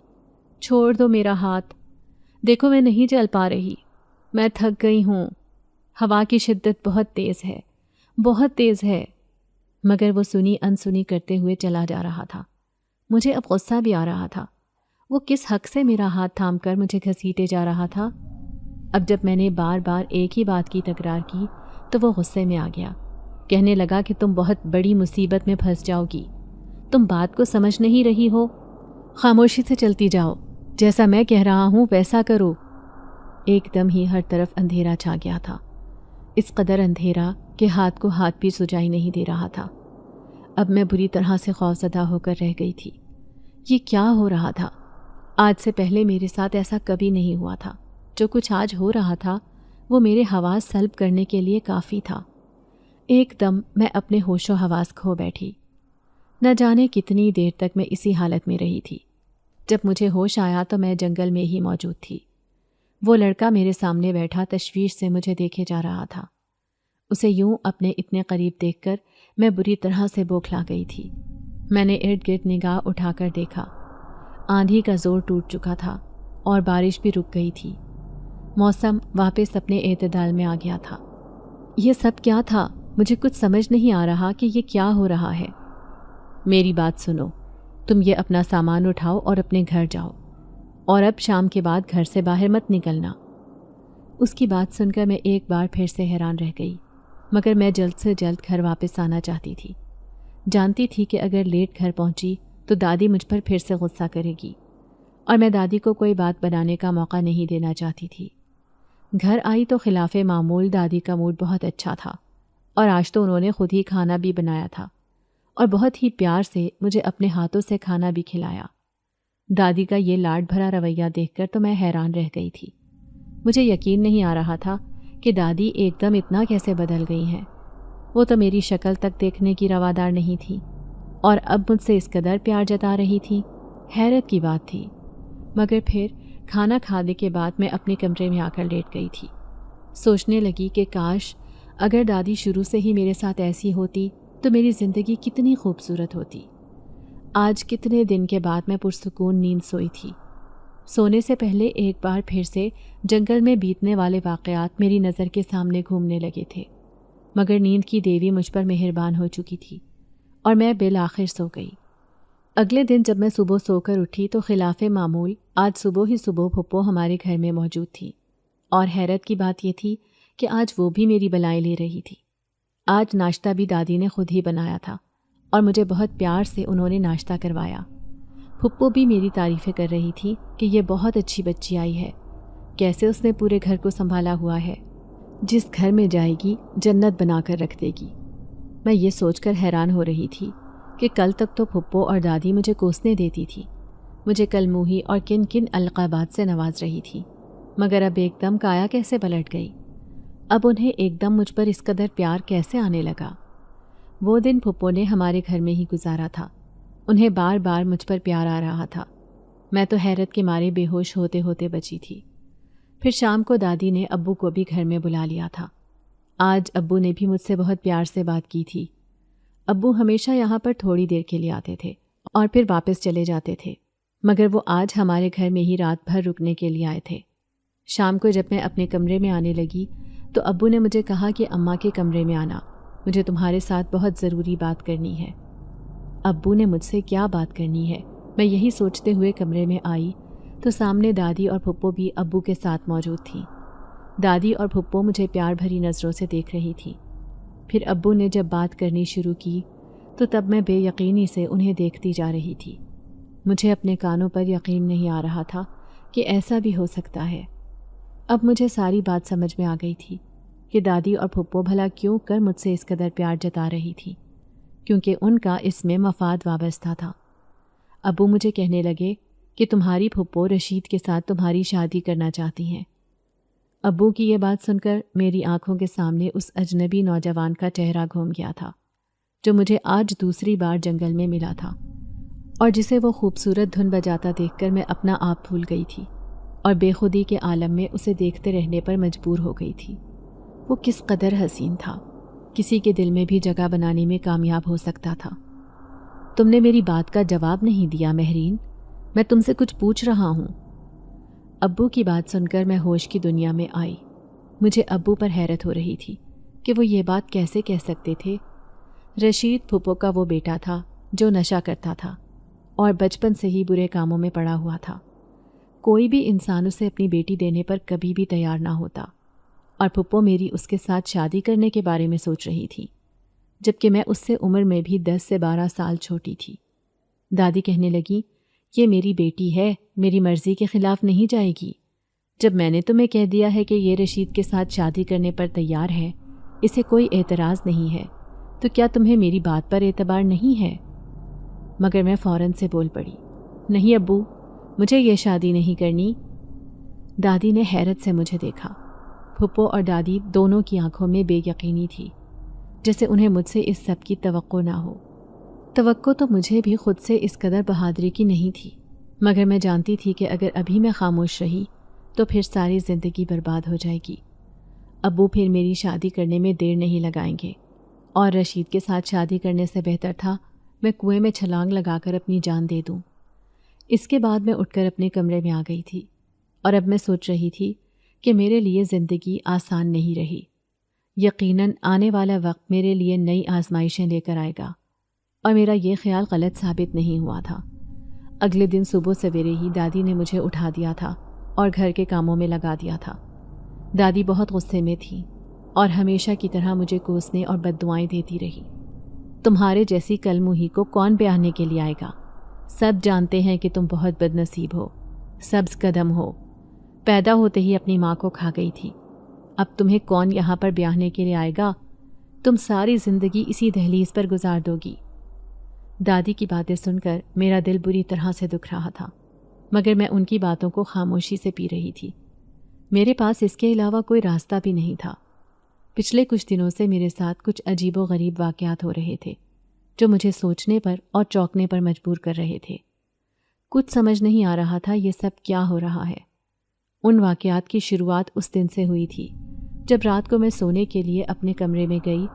چھوڑ دو میرا ہاتھ، دیکھو میں نہیں چل پا رہی، میں تھک گئی ہوں، ہوا کی شدت بہت تیز ہے، بہت تیز ہے۔ مگر وہ سنی انسنی کرتے ہوئے چلا جا رہا تھا۔ مجھے اب غصہ بھی آ رہا تھا۔ وہ کس حق سے میرا ہاتھ تھام کر مجھے گھسیٹے جا رہا تھا؟ اب جب میں نے بار بار ایک ہی بات کی تکرار کی تو وہ غصے میں آ گیا، کہنے لگا کہ تم بہت بڑی مصیبت میں پھنس جاؤ گی، تم بات کو سمجھ نہیں رہی ہو، خاموشی سے چلتی جاؤ، جیسا میں کہہ رہا ہوں ویسا کرو۔ ایک دم ہی ہر طرف اندھیرا چھا گیا تھا، اس قدر اندھیرا کہ ہاتھ کو ہاتھ بھی سجائی نہیں دے رہا تھا۔ اب میں بری طرح سے خوفزدہ ہو کر رہ گئی تھی۔ یہ کیا ہو رہا تھا؟ آج سے پہلے میرے ساتھ ایسا کبھی نہیں ہوا تھا۔ جو کچھ آج ہو رہا تھا وہ میرے حواس سلب کرنے کے لیے کافی تھا۔ ایک دم میں اپنے ہوش و حواس کھو بیٹھی۔ نہ جانے کتنی دیر تک میں اسی حالت میں رہی تھی۔ جب مجھے ہوش آیا تو میں جنگل میں ہی موجود تھی۔ وہ لڑکا میرے سامنے بیٹھا تشویش سے مجھے دیکھے جا رہا تھا۔ اسے یوں اپنے اتنے قریب دیکھ کر میں بری طرح سے بوکھلا گئی تھی۔ میں نے ارد گرد نگاہ اٹھا کر دیکھا۔ آندھی کا زور ٹوٹ چکا تھا اور بارش بھی رک گئی تھی۔ موسم واپس اپنے اعتدال میں آ گیا تھا۔ یہ سب کیا تھا؟ مجھے کچھ سمجھ نہیں آ رہا کہ یہ کیا ہو رہا ہے۔ میری بات سنو، تم یہ اپنا سامان اٹھاؤ اور اپنے گھر جاؤ، اور اب شام کے بعد گھر سے باہر مت نکلنا۔ اس کی بات سن کر میں ایک بار پھر سے حیران رہ گئی، مگر میں جلد سے جلد گھر واپس آنا چاہتی تھی۔ جانتی تھی کہ اگر لیٹ گھر پہنچی تو دادی مجھ پر پھر سے غصہ کرے گی، اور میں دادی کو کوئی بات بنانے کا موقع نہیں دینا چاہتی تھی۔ گھر آئی تو خلاف معمول دادی کا موڈ بہت اچھا تھا، اور آج تو انہوں نے خود ہی کھانا بھی بنایا تھا اور بہت ہی پیار سے مجھے اپنے ہاتھوں سے کھانا بھی کھلایا۔ دادی کا یہ لاڈ بھرا رویہ دیکھ کر تو میں حیران رہ گئی تھی۔ مجھے یقین نہیں آ رہا تھا کہ دادی ایک دم اتنا کیسے بدل گئی ہیں۔ وہ تو میری شکل تک دیکھنے کی روادار نہیں تھی اور اب مجھ سے اس قدر پیار جتا رہی تھی۔ حیرت کی بات تھی۔ مگر پھر کھانا کھانے کے بعد میں اپنے کمرے میں آ کر لیٹ گئی تھی۔ سوچنے لگی کہ کاش اگر دادی شروع سے ہی میرے ساتھ ایسی ہوتی تو میری زندگی کتنی خوبصورت ہوتی۔ آج کتنے دن کے بعد میں پرسکون نیند سوئی تھی۔ سونے سے پہلے ایک بار پھر سے جنگل میں بیتنے والے واقعات میری نظر کے سامنے گھومنے لگے تھے، مگر نیند کی دیوی مجھ پر مہربان ہو چکی تھی اور میں بالآخر سو گئی۔ اگلے دن جب میں صبح سو کر اٹھی تو خلاف معمول آج صبح ہی صبح پھپھو ہمارے گھر میں موجود تھی، اور حیرت کی بات یہ تھی کہ آج وہ بھی میری بلائیں لے رہی تھی۔ آج ناشتہ بھی دادی نے خود ہی بنایا تھا اور مجھے بہت پیار سے انہوں نے ناشتہ کروایا۔ پھپھو بھی میری تعریفیں کر رہی تھی کہ یہ بہت اچھی بچی آئی ہے، کیسے اس نے پورے گھر کو سنبھالا ہوا ہے، جس گھر میں جائے گی جنت بنا کر رکھ دے گی۔ میں یہ سوچ کر حیران ہو رہی تھی کہ کل تک تو پھپھو اور دادی مجھے کوسنے دیتی تھی، مجھے کل موہی اور کن کن القابات سے نواز رہی تھی، مگر اب ایک دم کایا کیسے پلٹ گئی؟ اب انہیں ایک دم مجھ پر اس قدر پیار کیسے آنے لگا؟ وہ دن پھپھو نے ہمارے گھر میں ہی گزارا تھا۔ انہیں بار بار مجھ پر پیار آ رہا تھا۔ میں تو حیرت کے مارے بے ہوش ہوتے ہوتے بچی تھی۔ پھر شام کو دادی نے ابو کو بھی گھر میں بلا لیا تھا۔ آج ابو نے بھی مجھ سے بہت پیار سے بات کی تھی۔ ابو ہمیشہ یہاں پر تھوڑی دیر کے لیے آتے تھے اور پھر واپس چلے جاتے تھے، مگر وہ آج ہمارے گھر میں ہی رات بھر رکنے کے لیے آئے تھے۔ شام کو جب میں اپنے کمرے میں آنے لگی تو ابو نے مجھے کہا کہ اماں کے کمرے میں آنا، مجھے تمہارے ساتھ بہت ضروری بات کرنی ہے۔ ابو نے مجھ سے کیا بات کرنی ہے، میں یہی سوچتے ہوئے کمرے میں آئی تو سامنے دادی اور پھپھو بھی ابو کے ساتھ موجود تھیں۔ دادی اور پھپھو مجھے پیار بھری نظروں سے دیکھ رہی تھی۔ پھر ابو نے جب بات کرنی شروع کی تو تب میں بے یقینی سے انہیں دیکھتی جا رہی تھی۔ مجھے اپنے کانوں پر یقین نہیں آ رہا تھا کہ ایسا بھی ہو سکتا ہے۔ اب مجھے ساری بات سمجھ میں آ گئی تھی کہ دادی اور پھپھو بھلا کیوں کر مجھ سے اس قدر پیار جتا رہی تھی، کیونکہ ان کا اس میں مفاد وابستہ تھا۔ ابو مجھے کہنے لگے کہ تمہاری پھپھو رشید کے ساتھ تمہاری شادی کرنا چاہتی ہیں۔ ابو کی یہ بات سن کر میری آنکھوں کے سامنے اس اجنبی نوجوان کا چہرہ گھوم گیا تھا جو مجھے آج دوسری بار جنگل میں ملا تھا، اور جسے وہ خوبصورت دھن بجاتا دیکھ کر میں اپنا آپ بھول گئی تھی اور بے خودی کے عالم میں اسے دیکھتے رہنے پر مجبور ہو گئی تھی۔ وہ کس قدر حسین تھا، کسی کے دل میں بھی جگہ بنانے میں کامیاب ہو سکتا تھا۔ تم نے میری بات کا جواب نہیں دیا مہرین، میں تم سے کچھ پوچھ رہا ہوں۔ ابو کی بات سن کر میں ہوش کی دنیا میں آئی۔ مجھے ابو پر حیرت ہو رہی تھی کہ وہ یہ بات کیسے کہہ سکتے تھے۔ رشید پھپھو کا وہ بیٹا تھا جو نشہ کرتا تھا اور بچپن سے ہی برے کاموں میں پڑا ہوا تھا۔ کوئی بھی انسان اسے اپنی بیٹی دینے پر کبھی بھی تیار نہ ہوتا، اور پھپھو میری اس کے ساتھ شادی کرنے کے بارے میں سوچ رہی تھی، جبکہ میں اس سے عمر میں بھی 10 سے 12 سال چھوٹی تھی۔ دادی کہنے لگی، یہ میری بیٹی ہے، میری مرضی کے خلاف نہیں جائے گی۔ جب میں نے تمہیں کہہ دیا ہے کہ یہ رشید کے ساتھ شادی کرنے پر تیار ہے، اسے کوئی اعتراض نہیں ہے، تو کیا تمہیں میری بات پر اعتبار نہیں ہے؟ مگر میں فوراً سے بول پڑی، نہیں ابو، مجھے یہ شادی نہیں کرنی۔ دادی نے حیرت سے مجھے دیکھا۔ پھپھو اور دادی دونوں کی آنکھوں میں بے یقینی تھی، جیسے انہیں مجھ سے اس سب کی توقع نہ ہو۔ توقع تو مجھے بھی خود سے اس قدر بہادری کی نہیں تھی، مگر میں جانتی تھی کہ اگر ابھی میں خاموش رہی تو پھر ساری زندگی برباد ہو جائے گی۔ ابو پھر میری شادی کرنے میں دیر نہیں لگائیں گے، اور رشید کے ساتھ شادی کرنے سے بہتر تھا میں کنویں میں چھلانگ لگا کر اپنی جان دے دوں۔ اس کے بعد میں اٹھ کر اپنے کمرے میں آ گئی تھی، اور اب میں سوچ رہی تھی کہ میرے لیے زندگی آسان نہیں رہی۔ یقیناً آنے والا وقت میرے لیے نئی آزمائشیں لے کر آئے گا، اور میرا یہ خیال غلط ثابت نہیں ہوا تھا۔ اگلے دن صبح سویرے ہی دادی نے مجھے اٹھا دیا تھا اور گھر کے کاموں میں لگا دیا تھا۔ دادی بہت غصے میں تھی اور ہمیشہ کی طرح مجھے کوسنے اور بددعائیں دیتی رہی۔ تمہارے جیسی کل موہی کو کون بیاہنے کے لیے آئے گا؟ سب جانتے ہیں کہ تم بہت بد نصیب ہو، سبز قدم ہو، پیدا ہوتے ہی اپنی ماں کو کھا گئی تھی، اب تمہیں کون یہاں پر بیاہنے کے لیے آئے گا؟ تم ساری زندگی اسی دہلیز پر گزار دو گی۔ دادی کی باتیں سن کر میرا دل بری طرح سے دکھ رہا تھا، مگر میں ان کی باتوں کو خاموشی سے پی رہی تھی۔ میرے پاس اس کے علاوہ کوئی راستہ بھی نہیں تھا۔ پچھلے کچھ دنوں سے میرے ساتھ کچھ عجیب و غریب واقعات ہو رہے تھے جو مجھے سوچنے پر اور چونکنے پر مجبور کر رہے تھے۔ کچھ سمجھ نہیں آ رہا تھا یہ سب کیا ہو رہا ہے۔ ان واقعات کی شروعات اس دن سے ہوئی تھی جب رات کو میں سونے کے لیے اپنے کمرے میں گئی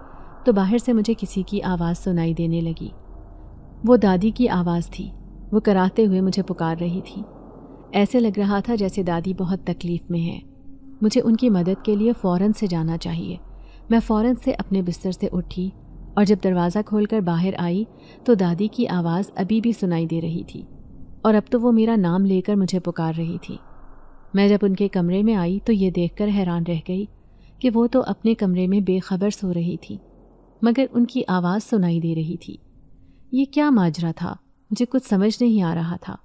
تو باہر سے مجھے کسی کی آواز سنائی دینے لگی۔ وہ دادی کی آواز تھی۔ وہ کراہتے ہوئے مجھے پکار رہی تھی۔ ایسے لگ رہا تھا جیسے دادی بہت تکلیف میں ہے، مجھے ان کی مدد کے لیے فوراً سے جانا چاہیے۔ میں فوراً سے اپنے بستر سے اٹھی اور جب دروازہ کھول کر باہر آئی تو دادی کی آواز ابھی بھی سنائی دے رہی تھی، اور اب تو وہ میرا نام لے کر مجھے پکار رہی تھی۔ میں جب ان کے کمرے میں آئی تو یہ دیکھ کر حیران رہ گئی کہ وہ تو اپنے کمرے میں بے خبر سو رہی تھی، مگر ان کی آواز سنائی دے رہی تھی۔ یہ کیا ماجرا تھا؟ مجھے کچھ سمجھ نہیں آ رہا تھا،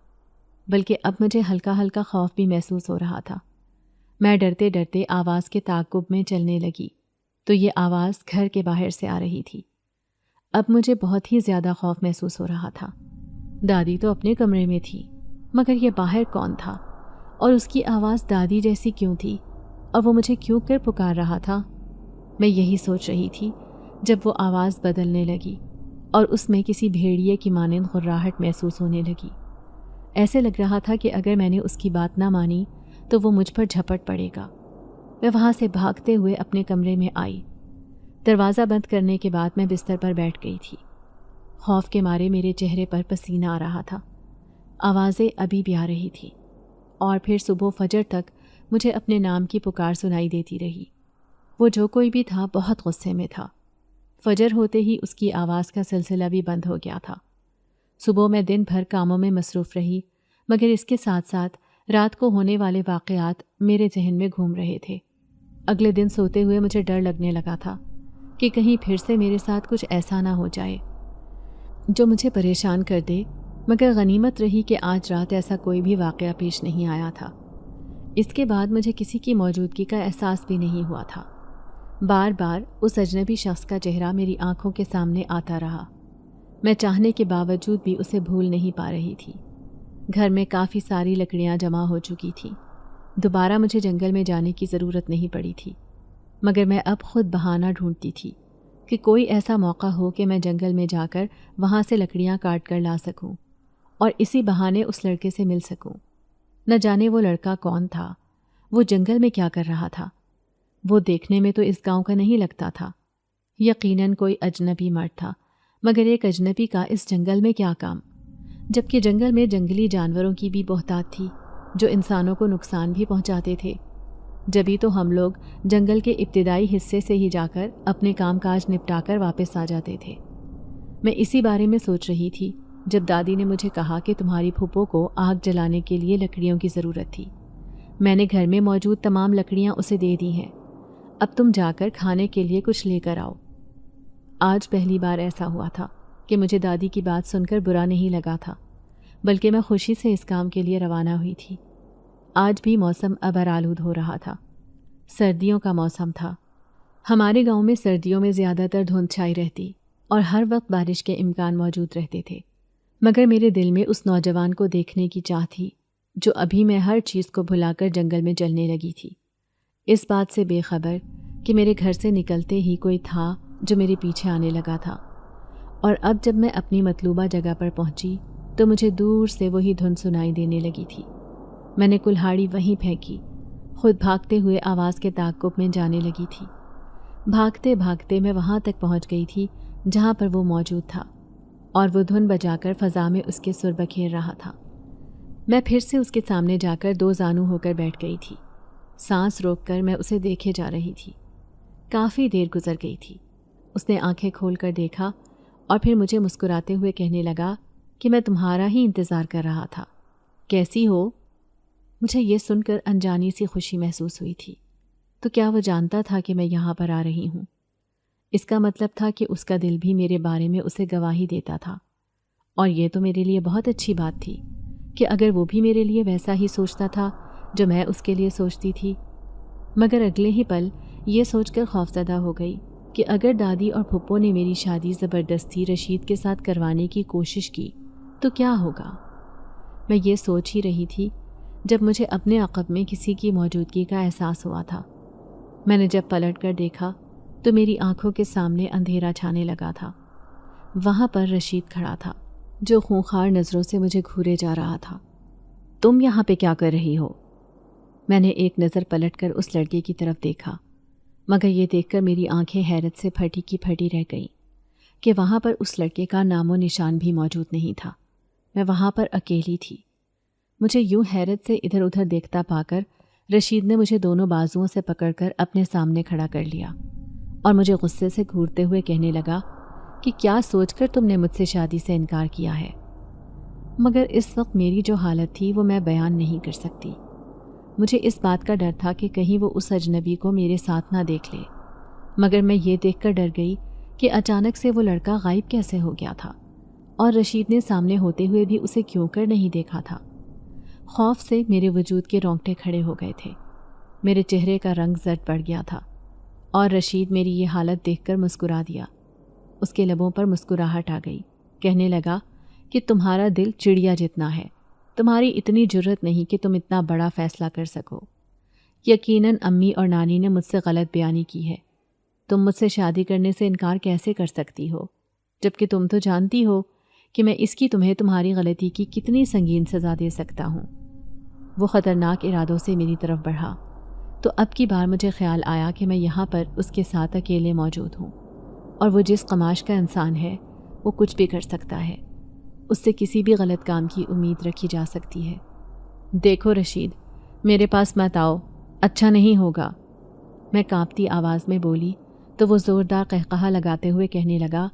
بلکہ اب مجھے ہلکا ہلکا خوف بھی محسوس ہو رہا تھا۔ میں ڈرتے ڈرتے آواز کے تعاقب میں چلنے لگی تو یہ آواز گھر کے باہر سے آ رہی تھی۔ اب مجھے بہت ہی زیادہ خوف محسوس ہو رہا تھا۔ دادی تو اپنے کمرے میں تھی، مگر یہ باہر کون تھا اور اس کی آواز دادی جیسی کیوں تھی اور وہ مجھے کیوں کر پکار رہا تھا؟ میں یہی سوچ رہی تھی جب وہ آواز بدلنے لگی اور اس میں کسی بھیڑیے کی مانند غراہٹ محسوس ہونے لگی۔ ایسے لگ رہا تھا کہ اگر میں نے اس کی بات نہ مانی تو وہ مجھ پر جھپٹ پڑے گا۔ میں وہاں سے بھاگتے ہوئے اپنے کمرے میں آئی۔ دروازہ بند کرنے کے بعد میں بستر پر بیٹھ گئی تھی۔ خوف کے مارے میرے چہرے پر پسینہ آ رہا تھا۔ آوازیں ابھی بھی آ رہی تھیں اور پھر صبح فجر تک مجھے اپنے نام کی پکار سنائی دیتی رہی۔ وہ جو کوئی بھی تھا بہت غصے میں تھا۔ فجر ہوتے ہی اس کی آواز کا سلسلہ بھی بند ہو گیا تھا۔ صبح میں دن بھر کاموں میں مصروف رہی، مگر اس کے ساتھ ساتھ رات کو ہونے والے واقعات میرے ذہن میں گھوم رہے تھے۔ اگلے دن سوتے ہوئے مجھے ڈر لگنے لگا تھا کہ کہیں پھر سے میرے ساتھ کچھ ایسا نہ ہو جائے جو مجھے پریشان کر دے، مگر غنیمت رہی کہ آج رات ایسا کوئی بھی واقعہ پیش نہیں آیا تھا۔ اس کے بعد مجھے کسی کی موجودگی کا احساس بھی نہیں ہوا تھا۔ بار بار اس اجنبی شخص کا چہرہ میری آنکھوں کے سامنے آتا رہا۔ میں چاہنے کے باوجود بھی اسے بھول نہیں پا رہی تھی۔ گھر میں کافی ساری لکڑیاں جمع ہو چکی تھیں۔ دوبارہ مجھے جنگل میں جانے کی ضرورت نہیں پڑی تھی، مگر میں اب خود بہانہ ڈھونڈتی تھی کہ کوئی ایسا موقع ہو کہ میں جنگل میں جا کر وہاں سے لکڑیاں کاٹ کر لا سکوں اور اسی بہانے اس لڑکے سے مل سکوں۔ نہ جانے وہ لڑکا کون تھا، وہ جنگل میں کیا کر رہا تھا۔ وہ دیکھنے میں تو اس گاؤں کا نہیں لگتا تھا۔ یقیناً کوئی اجنبی مرد تھا، مگر ایک اجنبی کا اس جنگل میں کیا کام؟ جبکہ جنگل میں جنگلی جانوروں کی بھی بہتات تھی جو انسانوں کو نقصان بھی پہنچاتے تھے۔ جبھی تو ہم لوگ جنگل کے ابتدائی حصے سے ہی جا کر اپنے کام کاج نپٹا کر واپس آ جاتے تھے۔ میں اسی بارے میں سوچ رہی تھی جب دادی نے مجھے کہا کہ تمہاری پھوپھو کو آگ جلانے کے لیے لکڑیوں کی ضرورت تھی۔ میں نے گھر میں موجود تمام لکڑیاں اسے دے دی ہیں، اب تم جا کر کھانے کے لیے کچھ لے کر آؤ۔ آج پہلی بار ایسا ہوا تھا کہ مجھے دادی کی بات سن کر برا نہیں لگا تھا، بلکہ میں خوشی سے اس کام کے لیے روانہ ہوئی تھی۔ آج بھی موسم ابر آلود ہو رہا تھا۔ سردیوں کا موسم تھا۔ ہمارے گاؤں میں سردیوں میں زیادہ تر دھند چھائی رہتی اور ہر وقت بارش کے امکان موجود رہتے تھے، مگر میرے دل میں اس نوجوان کو دیکھنے کی چاہ تھی جو ابھی میں ہر چیز کو بھلا کر جنگل میں چلنے لگی تھی، اس بات سے بے خبر کہ میرے گھر سے نکلتے ہی کوئی تھا جو میرے پیچھے آنے لگا تھا۔ اور اب جب میں اپنی مطلوبہ جگہ پر پہنچی تو مجھے دور سے وہی دھن سنائی دینے لگی تھی۔ میں نے کلہاڑی وہیں پھینکی، خود بھاگتے ہوئے آواز کے تعاقب میں جانے لگی تھی۔ بھاگتے بھاگتے میں وہاں تک پہنچ گئی تھی جہاں پر وہ موجود تھا، اور وہ دھن بجا کر فضا میں اس کے سر بکھیر رہا تھا۔ میں پھر سے اس کے سامنے جا کر دو زانو ہو کر بیٹھ گئی تھی۔ سانس روک کر میں اسے دیکھے جا رہی تھی۔ کافی دیر گزر گئی تھی۔ اس نے آنکھیں کھول کر دیکھا اور پھر مجھے مسکراتے ہوئے کہنے لگا کہ میں تمہارا ہی انتظار کر رہا تھا، کیسی ہو؟ مجھے یہ سن کر انجانی سی خوشی محسوس ہوئی تھی۔ تو کیا وہ جانتا تھا کہ میں یہاں پر آ رہی ہوں؟ اس کا مطلب تھا کہ اس کا دل بھی میرے بارے میں اسے گواہی دیتا تھا، اور یہ تو میرے لیے بہت اچھی بات تھی کہ اگر وہ بھی میرے لیے ویسا ہی سوچتا تھا جو میں اس کے لیے سوچتی تھی، مگر اگلے ہی پل یہ سوچ کر خوفزدہ ہو گئی کہ اگر دادی اور پھپھو نے میری شادی زبردستی رشید کے ساتھ کروانے کی کوشش کی تو کیا ہوگا۔ میں یہ سوچ ہی رہی تھی جب مجھے اپنے عقب میں کسی کی موجودگی کا احساس ہوا تھا۔ میں نے جب پلٹ کر دیکھا تو میری آنکھوں کے سامنے اندھیرا چھانے لگا تھا۔ وہاں پر رشید کھڑا تھا جو خونخوار نظروں سے مجھے گھورے جا رہا تھا۔ تم یہاں پہ کیا کر رہی ہو؟ میں نے ایک نظر پلٹ کر اس لڑکے کی طرف دیکھا، مگر یہ دیکھ کر میری آنکھیں حیرت سے پھٹی کی پھٹی رہ گئیں کہ وہاں پر اس لڑکے کا نام و نشان بھی موجود نہیں تھا۔ میں وہاں پر اکیلی تھی۔ مجھے یوں حیرت سے ادھر ادھر دیکھتا پا کر رشید نے مجھے دونوں بازوؤں سے پکڑ کر اپنے سامنے کھڑا کر لیا اور مجھے غصے سے گھورتے ہوئے کہنے لگا کہ کیا سوچ کر تم نے مجھ سے شادی سے انکار کیا ہے؟ مگر اس وقت میری جو حالت تھی وہ میں بیان نہیں کر سکتی۔ مجھے اس بات کا ڈر تھا کہ کہیں وہ اس اجنبی کو میرے ساتھ نہ دیکھ لے، مگر میں یہ دیکھ کر ڈر گئی کہ اچانک سے وہ لڑکا غائب کیسے ہو گیا تھا اور رشید نے سامنے ہوتے ہوئے بھی اسے کیوں کر نہیں دیکھا تھا۔ خوف سے میرے وجود کے رونگٹے کھڑے ہو گئے تھے، میرے چہرے کا رنگ زرد پڑ گیا تھا اور رشید میری یہ حالت دیکھ کر مسکرا دیا۔ اس کے لبوں پر مسکراہٹ آ گئی، کہنے لگا کہ تمہارا دل چڑیا جتنا ہے، تمہاری اتنی جرت نہیں کہ تم اتنا بڑا فیصلہ کر سکو۔ یقیناً امی اور نانی نے مجھ سے غلط بیانی کی ہے۔ تم مجھ سے شادی کرنے سے انکار کیسے کر سکتی ہو، جبکہ تم تو جانتی ہو کہ میں اس کی تمہیں تمہاری غلطی کی کتنی سنگین سزا دے سکتا ہوں۔ وہ خطرناک ارادوں سے میری طرف بڑھا تو اب کی بار مجھے خیال آیا کہ میں یہاں پر اس کے ساتھ اکیلے موجود ہوں، اور وہ جس قماش کا انسان ہے وہ کچھ بھی کر سکتا ہے، اس سے کسی بھی غلط کام کی امید رکھی جا سکتی ہے۔ دیکھو رشید، میرے پاس مت آؤ، اچھا نہیں ہوگا، میں کانپتی آواز میں بولی تو وہ زوردار قہقہا لگاتے ہوئے کہنے لگا،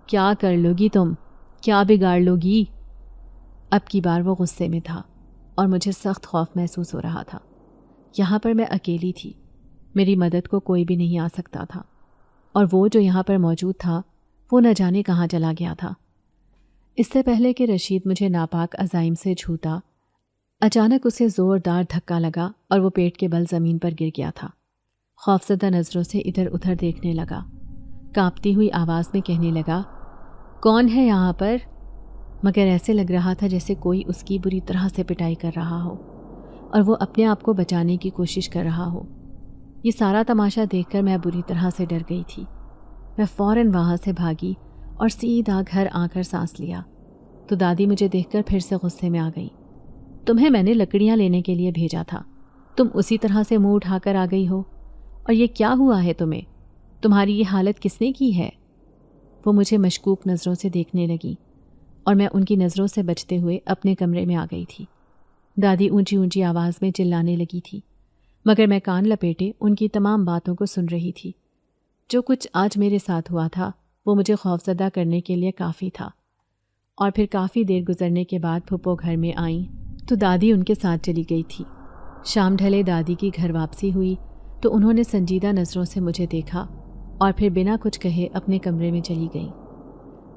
کیا کر لو گی تم، کیا بگاڑ لو گی؟ اب کی بار وہ غصے میں تھا اور مجھے سخت خوف محسوس ہو رہا تھا۔ یہاں پر میں اکیلی تھی، میری مدد کو کوئی بھی نہیں آ سکتا تھا، اور وہ جو یہاں پر موجود تھا وہ نہ جانے کہاں چلا گیا تھا۔ اس سے پہلے کہ رشید مجھے ناپاک عزائم سے جھوتا، اچانک اسے زوردار دھکا لگا اور وہ پیٹ کے بل زمین پر گر گیا تھا۔ خوفزدہ نظروں سے ادھر ادھر دیکھنے لگا، کانپتی ہوئی آواز میں کہنے لگا، کون ہے یہاں پر؟ مگر ایسے لگ رہا تھا جیسے کوئی اس کی بری طرح سے پٹائی کر رہا ہو اور وہ اپنے آپ کو بچانے کی کوشش کر رہا ہو۔ یہ سارا تماشا دیکھ کر میں بری طرح سے ڈر گئی تھی۔ میں فوراً وہاں سے بھاگی اور سیدھا گھر آ کر سانس لیا تو دادی مجھے دیکھ کر پھر سے غصے میں آ گئی۔ تمہیں میں نے لکڑیاں لینے کے لیے بھیجا تھا، تم اسی طرح سے منہ اٹھا کر آ گئی ہو، اور یہ کیا ہوا ہے تمہیں؟ تمہاری یہ حالت کس نے کی ہے؟ وہ مجھے مشکوک نظروں سے دیکھنے لگی اور میں ان کی نظروں سے بچتے ہوئے اپنے کمرے میں آ گئی تھی۔ دادی اونچی اونچی آواز میں چلانے لگی تھی، مگر میں کان لپیٹے ان کی تمام باتوں کو سن رہی تھی۔ جو کچھ آج میرے ساتھ ہوا تھا وہ مجھے خوفزدہ کرنے کے لیے کافی تھا، اور پھر کافی دیر گزرنے کے بعد پھپھو گھر میں آئیں تو دادی ان کے ساتھ چلی گئی تھی۔ شام ڈھلے دادی کی گھر واپسی ہوئی تو انہوں نے سنجیدہ نظروں سے مجھے دیکھا اور پھر بنا کچھ کہے اپنے کمرے میں چلی گئیں۔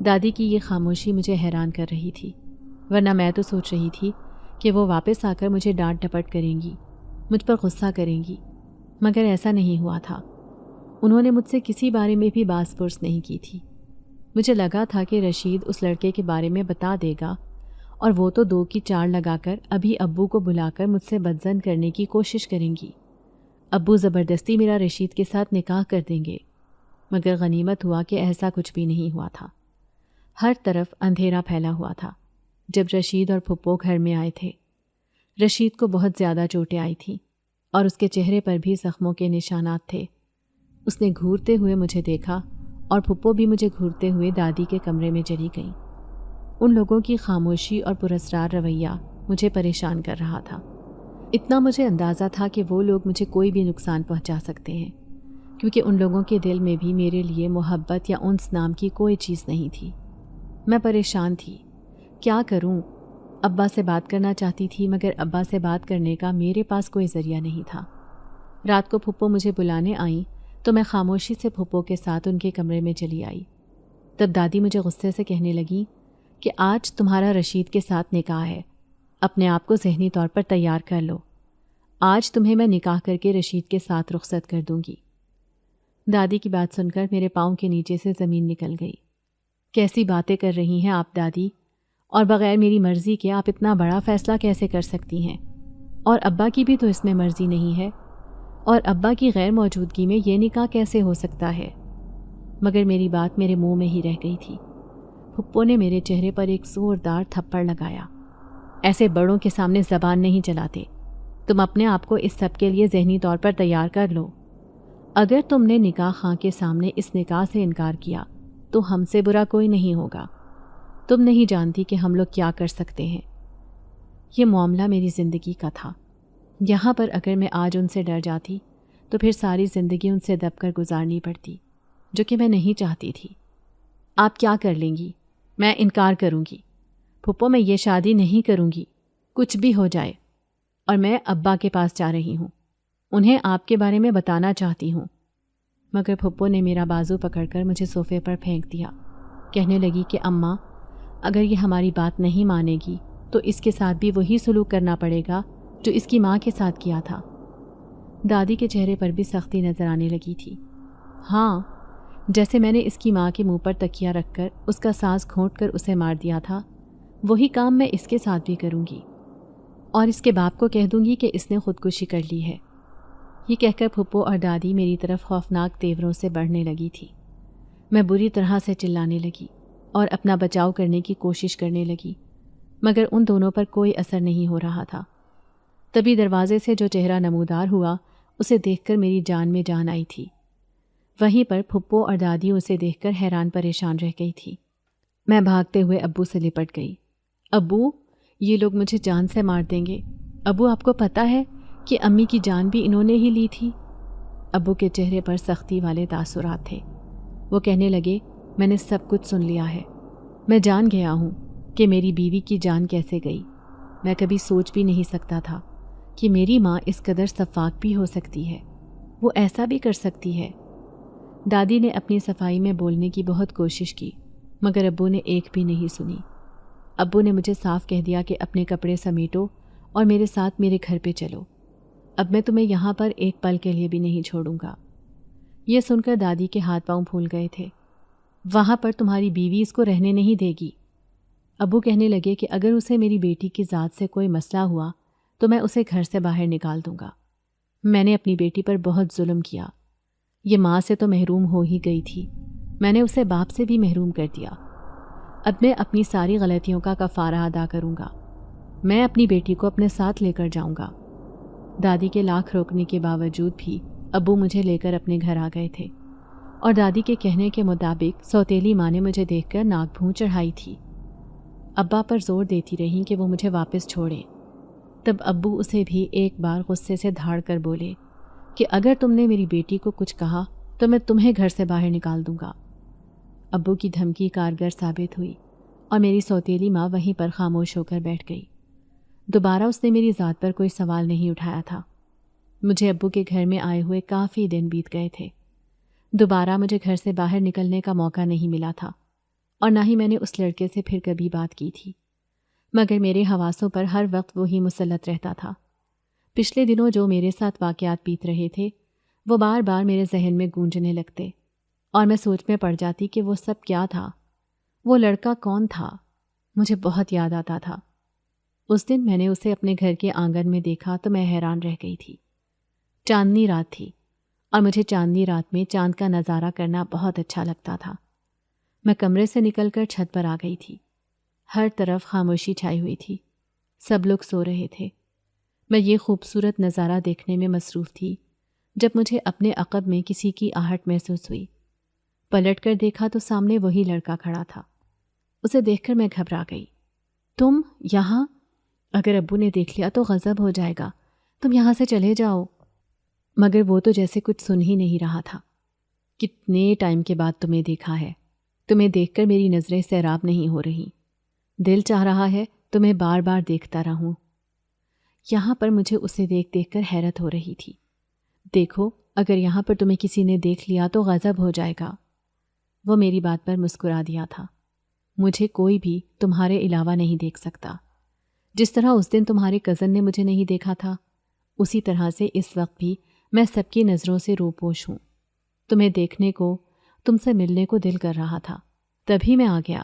دادی کی یہ خاموشی مجھے حیران کر رہی تھی، ورنہ میں تو سوچ رہی تھی کہ وہ واپس آ کر مجھے ڈانٹ ڈپٹ کریں گی، مجھ پر غصہ کریں گی، مگر ایسا نہیں ہوا تھا۔ انہوں نے مجھ سے کسی بارے میں بھی باز پرس نہیں کی تھی۔ مجھے لگا تھا کہ رشید اس لڑکے کے بارے میں بتا دے گا، اور وہ تو 2 کی 4 لگا کر ابھی ابو کو بلا کر مجھ سے بدظن کرنے کی کوشش کریں گی۔ ابو زبردستی میرا رشید کے ساتھ نکاح کر دیں گے، مگر غنیمت ہوا کہ ایسا کچھ بھی نہیں ہوا تھا۔ ہر طرف اندھیرا پھیلا ہوا تھا جب رشید اور پھپھو گھر میں آئے تھے۔ رشید کو بہت زیادہ چوٹیں آئی تھیں اور اس کے چہرے پر بھی زخموں کے نشانات تھے۔ اس نے گھورتے ہوئے مجھے دیکھا اور پھپھو بھی مجھے گھورتے ہوئے دادی کے کمرے میں چلی گئیں۔ ان لوگوں کی خاموشی اور پراسرار رویہ مجھے پریشان کر رہا تھا۔ اتنا مجھے اندازہ تھا کہ وہ لوگ مجھے کوئی بھی نقصان پہنچا سکتے ہیں، کیونکہ ان لوگوں کے دل میں بھی میرے لیے محبت یا انس نام کی کوئی چیز نہیں تھی۔ میں پریشان تھی، کیا کروں؟ ابا سے بات کرنا چاہتی تھی، مگر ابا سے بات کرنے کا میرے پاس کوئی ذریعہ نہیں تھا۔ رات کو پھپھو مجھے بلانے آئیں تو میں خاموشی سے پھپھو کے ساتھ ان کے کمرے میں چلی آئی۔ تب دادی مجھے غصے سے کہنے لگی کہ آج تمہارا رشید کے ساتھ نکاح ہے، اپنے آپ کو ذہنی طور پر تیار کر لو، آج تمہیں میں نکاح کر کے رشید کے ساتھ رخصت کر دوں گی۔ دادی کی بات سن کر میرے پاؤں کے نیچے سے زمین نکل گئی۔ کیسی باتیں کر رہی ہیں آپ دادی؟ اور بغیر میری مرضی کے آپ اتنا بڑا فیصلہ کیسے کر سکتی ہیں؟ اور ابا کی بھی تو اس میں مرضی نہیں ہے، اور ابا کی غیر موجودگی میں یہ نکاح کیسے ہو سکتا ہے؟ مگر میری بات میرے منہ میں ہی رہ گئی تھی۔ پھپھو نے میرے چہرے پر ایک زوردار تھپڑ لگایا۔ ایسے بڑوں کے سامنے زبان نہیں چلاتے، تم اپنے آپ کو اس سب کے لیے ذہنی طور پر تیار کر لو۔ اگر تم نے نکاح خاں کے سامنے اس نکاح سے انکار کیا تو ہم سے برا کوئی نہیں ہوگا۔ تم نہیں جانتی کہ ہم لوگ کیا کر سکتے ہیں۔ یہ معاملہ میری زندگی کا تھا۔ یہاں پر اگر میں آج ان سے ڈر جاتی تو پھر ساری زندگی ان سے دب کر گزارنی پڑتی، جو کہ میں نہیں چاہتی تھی۔ آپ کیا کر لیں گی؟ میں انکار کروں گی۔ پھپھو میں یہ شادی نہیں کروں گی، کچھ بھی ہو جائے، اور میں ابا کے پاس جا رہی ہوں، انہیں آپ کے بارے میں بتانا چاہتی ہوں۔ مگر پھپھو نے میرا بازو پکڑ کر مجھے صوفے پر پھینک دیا۔ کہنے لگی کہ اماں، اگر یہ ہماری بات نہیں مانے گی تو اس کے ساتھ بھی وہی سلوک کرنا پڑے گا جو اس کی ماں کے ساتھ کیا تھا۔ دادی کے چہرے پر بھی سختی نظر آنے لگی تھی۔ ہاں، جیسے میں نے اس کی ماں کے منہ پر تکیہ رکھ کر اس کا سانس گھونٹ کر اسے مار دیا تھا، وہی کام میں اس کے ساتھ بھی کروں گی، اور اس کے باپ کو کہہ دوں گی کہ اس نے خودکشی کر لی ہے۔ یہ کہہ کر پھپھو اور دادی میری طرف خوفناک تیوروں سے بڑھنے لگی تھی۔ میں بری طرح سے چلانے لگی اور اپنا بچاؤ کرنے کی کوشش کرنے لگی، مگر ان دونوں پر کوئی اثر نہیں ہو رہا تھا۔ تبھی دروازے سے جو چہرہ نمودار ہوا اسے دیکھ کر میری جان میں جان آئی تھی۔ وہیں پر پھپھو اور دادی اسے دیکھ کر حیران پریشان رہ گئی تھی۔ میں بھاگتے ہوئے ابو سے لپٹ گئی۔ ابو، یہ لوگ مجھے جان سے مار دیں گے۔ ابو، آپ کو پتہ ہے کہ امی کی جان بھی انہوں نے ہی لی تھی۔ ابو کے چہرے پر سختی والے تاثرات تھے۔ وہ کہنے لگے، میں نے سب کچھ سن لیا ہے۔ میں جان گیا ہوں کہ میری بیوی کی جان کیسے گئی۔ میں کبھی سوچ بھی نہیں سکتا تھا کہ میری ماں اس قدر شفاق بھی ہو سکتی ہے، وہ ایسا بھی کر سکتی ہے۔ دادی نے اپنی صفائی میں بولنے کی بہت کوشش کی، مگر ابو نے ایک بھی نہیں سنی۔ ابو نے مجھے صاف کہہ دیا کہ اپنے کپڑے سمیٹو اور میرے ساتھ میرے گھر پہ چلو، اب میں تمہیں یہاں پر ایک پل کے لیے بھی نہیں چھوڑوں گا۔ یہ سن کر دادی کے ہاتھ پاؤں پھول گئے تھے۔ وہاں پر تمہاری بیوی اس کو رہنے نہیں دے گی۔ ابو کہنے لگے کہ اگر اسے میری بیٹی کی ذات سے کوئی مسئلہ ہوا تو میں اسے گھر سے باہر نکال دوں گا۔ میں نے اپنی بیٹی پر بہت ظلم کیا۔ یہ ماں سے تو محروم ہو ہی گئی تھی، میں نے اسے باپ سے بھی محروم کر دیا۔ اب میں اپنی ساری غلطیوں کا کفارہ ادا کروں گا۔ میں اپنی بیٹی کو اپنے ساتھ لے کر جاؤں گا۔ دادی کے لاکھ روکنے کے باوجود بھی ابو مجھے لے کر اپنے گھر آ گئے تھے، اور دادی کے کہنے کے مطابق سوتیلی ماں نے مجھے دیکھ کر ناک بھوں چڑھائی تھی۔ ابا پر زور دیتی رہی کہ وہ مجھے واپس چھوڑے۔ تب ابو اسے بھی ایک بار غصے سے دھاڑ کر بولے کہ اگر تم نے میری بیٹی کو کچھ کہا تو میں تمہیں گھر سے باہر نکال دوں گا۔ ابو کی دھمکی کارگر ثابت ہوئی اور میری سوتیلی ماں وہیں پر خاموش ہو کر بیٹھ گئی۔ دوبارہ اس نے میری ذات پر کوئی سوال نہیں اٹھایا تھا۔ مجھے ابو کے گھر میں آئے ہوئے کافی دن بیت گئے تھے۔ دوبارہ مجھے گھر سے باہر نکلنے کا موقع نہیں ملا تھا، اور نہ ہی میں نے اس لڑکے سے پھر کبھی بات کی تھی، مگر میرے حواسوں پر ہر وقت وہی مسلط رہتا تھا۔ پچھلے دنوں جو میرے ساتھ واقعات بیت رہے تھے وہ بار بار میرے ذہن میں گونجنے لگتے، اور میں سوچ میں پڑ جاتی کہ وہ سب کیا تھا، وہ لڑکا کون تھا۔ مجھے بہت یاد آتا تھا۔ اس دن میں نے اسے اپنے گھر کے آنگن میں دیکھا تو میں حیران رہ گئی تھی۔ چاندنی رات تھی، اور مجھے چاندنی رات میں چاند کا نظارہ کرنا بہت اچھا لگتا تھا۔ میں کمرے سے نکل کر چھت پر آ گئی تھی۔ ہر طرف خاموشی چھائی ہوئی تھی، سب لوگ سو رہے تھے۔ میں یہ خوبصورت نظارہ دیکھنے میں مصروف تھی جب مجھے اپنے عقب میں کسی کی آہٹ محسوس ہوئی۔ پلٹ کر دیکھا تو سامنے وہی لڑکا کھڑا تھا۔ اسے دیکھ کر میں گھبرا گئی۔ تم یہاں؟ اگر ابو نے دیکھ لیا تو غضب ہو جائے گا، تم یہاں سے چلے جاؤ۔ مگر وہ تو جیسے کچھ سن ہی نہیں رہا تھا۔ کتنے ٹائم کے بعد تمہیں دیکھا ہے، تمہیں دیکھ کر میری نظریں سیراب نہیں ہو رہی، دل چاہ رہا ہے تمہیں بار بار دیکھتا رہوں۔ یہاں پر مجھے اسے دیکھ دیکھ کر حیرت ہو رہی تھی۔ دیکھو، اگر یہاں پر تمہیں کسی نے دیکھ لیا تو غضب ہو جائے گا۔ وہ میری بات پر مسکرا دیا تھا۔ مجھے کوئی بھی تمہارے علاوہ نہیں دیکھ سکتا، جس طرح اس دن تمہارے کزن نے مجھے نہیں دیکھا تھا، اسی طرح سے اس وقت بھی میں سب کی نظروں سے روپوش ہوں۔ تمہیں دیکھنے کو، تم سے ملنے کو دل کر رہا تھا، تبھی میں آ گیا۔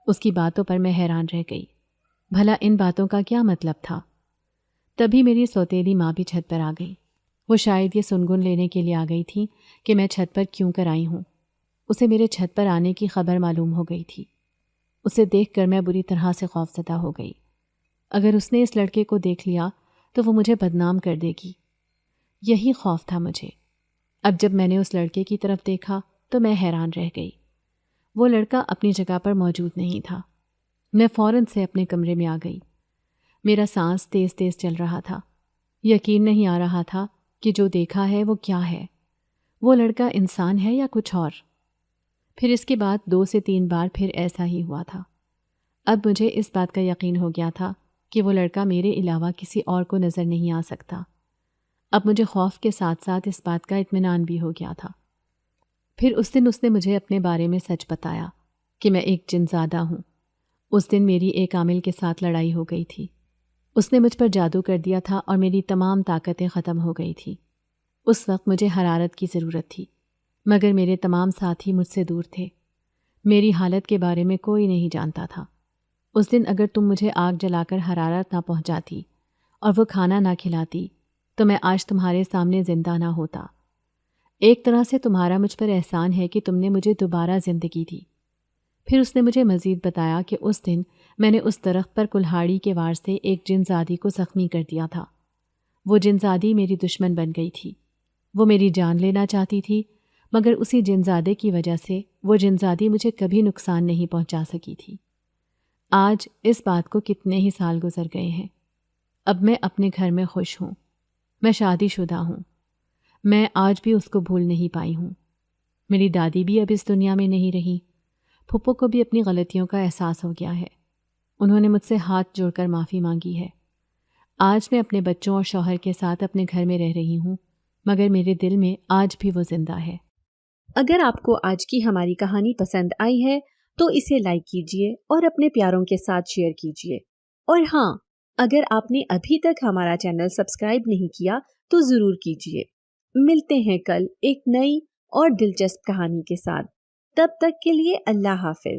اس کی باتوں پر میں حیران رہ گئی۔ بھلا ان باتوں کا کیا مطلب تھا؟ تبھی میری سوتیلی ماں بھی چھت پر آ گئی۔ وہ شاید یہ سنگن لینے کے لیے آ گئی تھی کہ میں چھت پر کیوں کر آئی ہوں۔ اسے میرے چھت پر آنے کی خبر معلوم ہو گئی تھی۔ اسے دیکھ کر میں بری طرح سے خوفزدہ ہو گئی۔ اگر اس نے اس لڑکے کو دیکھ لیا تو وہ مجھے بدنام کر دے گی، یہی خوف تھا مجھے۔ اب جب میں نے اس لڑکے کی طرف دیکھا تو میں حیران رہ گئی۔ وہ لڑکا اپنی جگہ پر موجود نہیں تھا۔ میں فوراً سے اپنے کمرے میں آ گئی۔ میرا سانس تیز تیز چل رہا تھا۔ یقین نہیں آ رہا تھا کہ جو دیکھا ہے وہ کیا ہے۔ وہ لڑکا انسان ہے یا کچھ اور؟ پھر اس کے بعد 2 سے 3 بار پھر ایسا ہی ہوا تھا۔ اب مجھے اس بات کا یقین ہو گیا تھا کہ وہ لڑکا میرے علاوہ کسی اور کو نظر نہیں آ سکتا۔ اب مجھے خوف کے ساتھ ساتھ اس بات کا اطمینان بھی ہو گیا تھا۔ پھر اس دن اس نے مجھے اپنے بارے میں سچ بتایا کہ میں ایک جن زادہ ہوں۔ اس دن میری ایک عامل کے ساتھ لڑائی ہو گئی تھی۔ اس نے مجھ پر جادو کر دیا تھا اور میری تمام طاقتیں ختم ہو گئی تھی۔ اس وقت مجھے حرارت کی ضرورت تھی، مگر میرے تمام ساتھی مجھ سے دور تھے۔ میری حالت کے بارے میں کوئی نہیں جانتا تھا۔ اس دن اگر تم مجھے آگ جلا کر حرارت نہ پہنچاتی اور وہ کھانا نہ کھلاتی تو میں آج تمہارے سامنے زندہ نہ ہوتا۔ ایک طرح سے تمہارا مجھ پر احسان ہے کہ تم نے مجھے دوبارہ زندگی دی۔ پھر اس نے مجھے مزید بتایا کہ اس دن میں نے اس درخت پر کلہاڑی کے وار سے ایک جن زادی کو زخمی کر دیا تھا۔ وہ جن زادی میری دشمن بن گئی تھی۔ وہ میری جان لینا چاہتی تھی، مگر اسی جن زادے کی وجہ سے وہ جن زادی مجھے کبھی نقصان نہیں پہنچا سکی تھی۔ آج اس بات کو کتنے ہی سال گزر گئے ہیں۔ اب میں اپنے گھر میں خوش ہوں۔ میں شادی شدہ ہوں۔ میں آج بھی اس کو بھول نہیں پائی ہوں۔ میری دادی بھی اب اس دنیا میں نہیں رہی۔ پھپھو کو بھی اپنی غلطیوں کا احساس ہو گیا ہے۔ انہوں نے مجھ سے ہاتھ جوڑ کر معافی مانگی ہے۔ آج میں اپنے بچوں اور شوہر کے ساتھ اپنے گھر میں رہ رہی ہوں، مگر میرے دل میں آج بھی وہ زندہ ہے۔ اگر آپ کو آج کی ہماری کہانی پسند آئی ہے تو اسے لائک کیجیے اور اپنے پیاروں کے ساتھ شیئر کیجیے۔ اور ہاں، اگر آپ نے ابھی تک ہمارا چینل سبسکرائب نہیں کیا تو ضرور کیجیے۔ ملتے ہیں کل ایک نئی اور دلچسپ کہانی کے ساتھ۔ تب تک کے لیے اللہ حافظ۔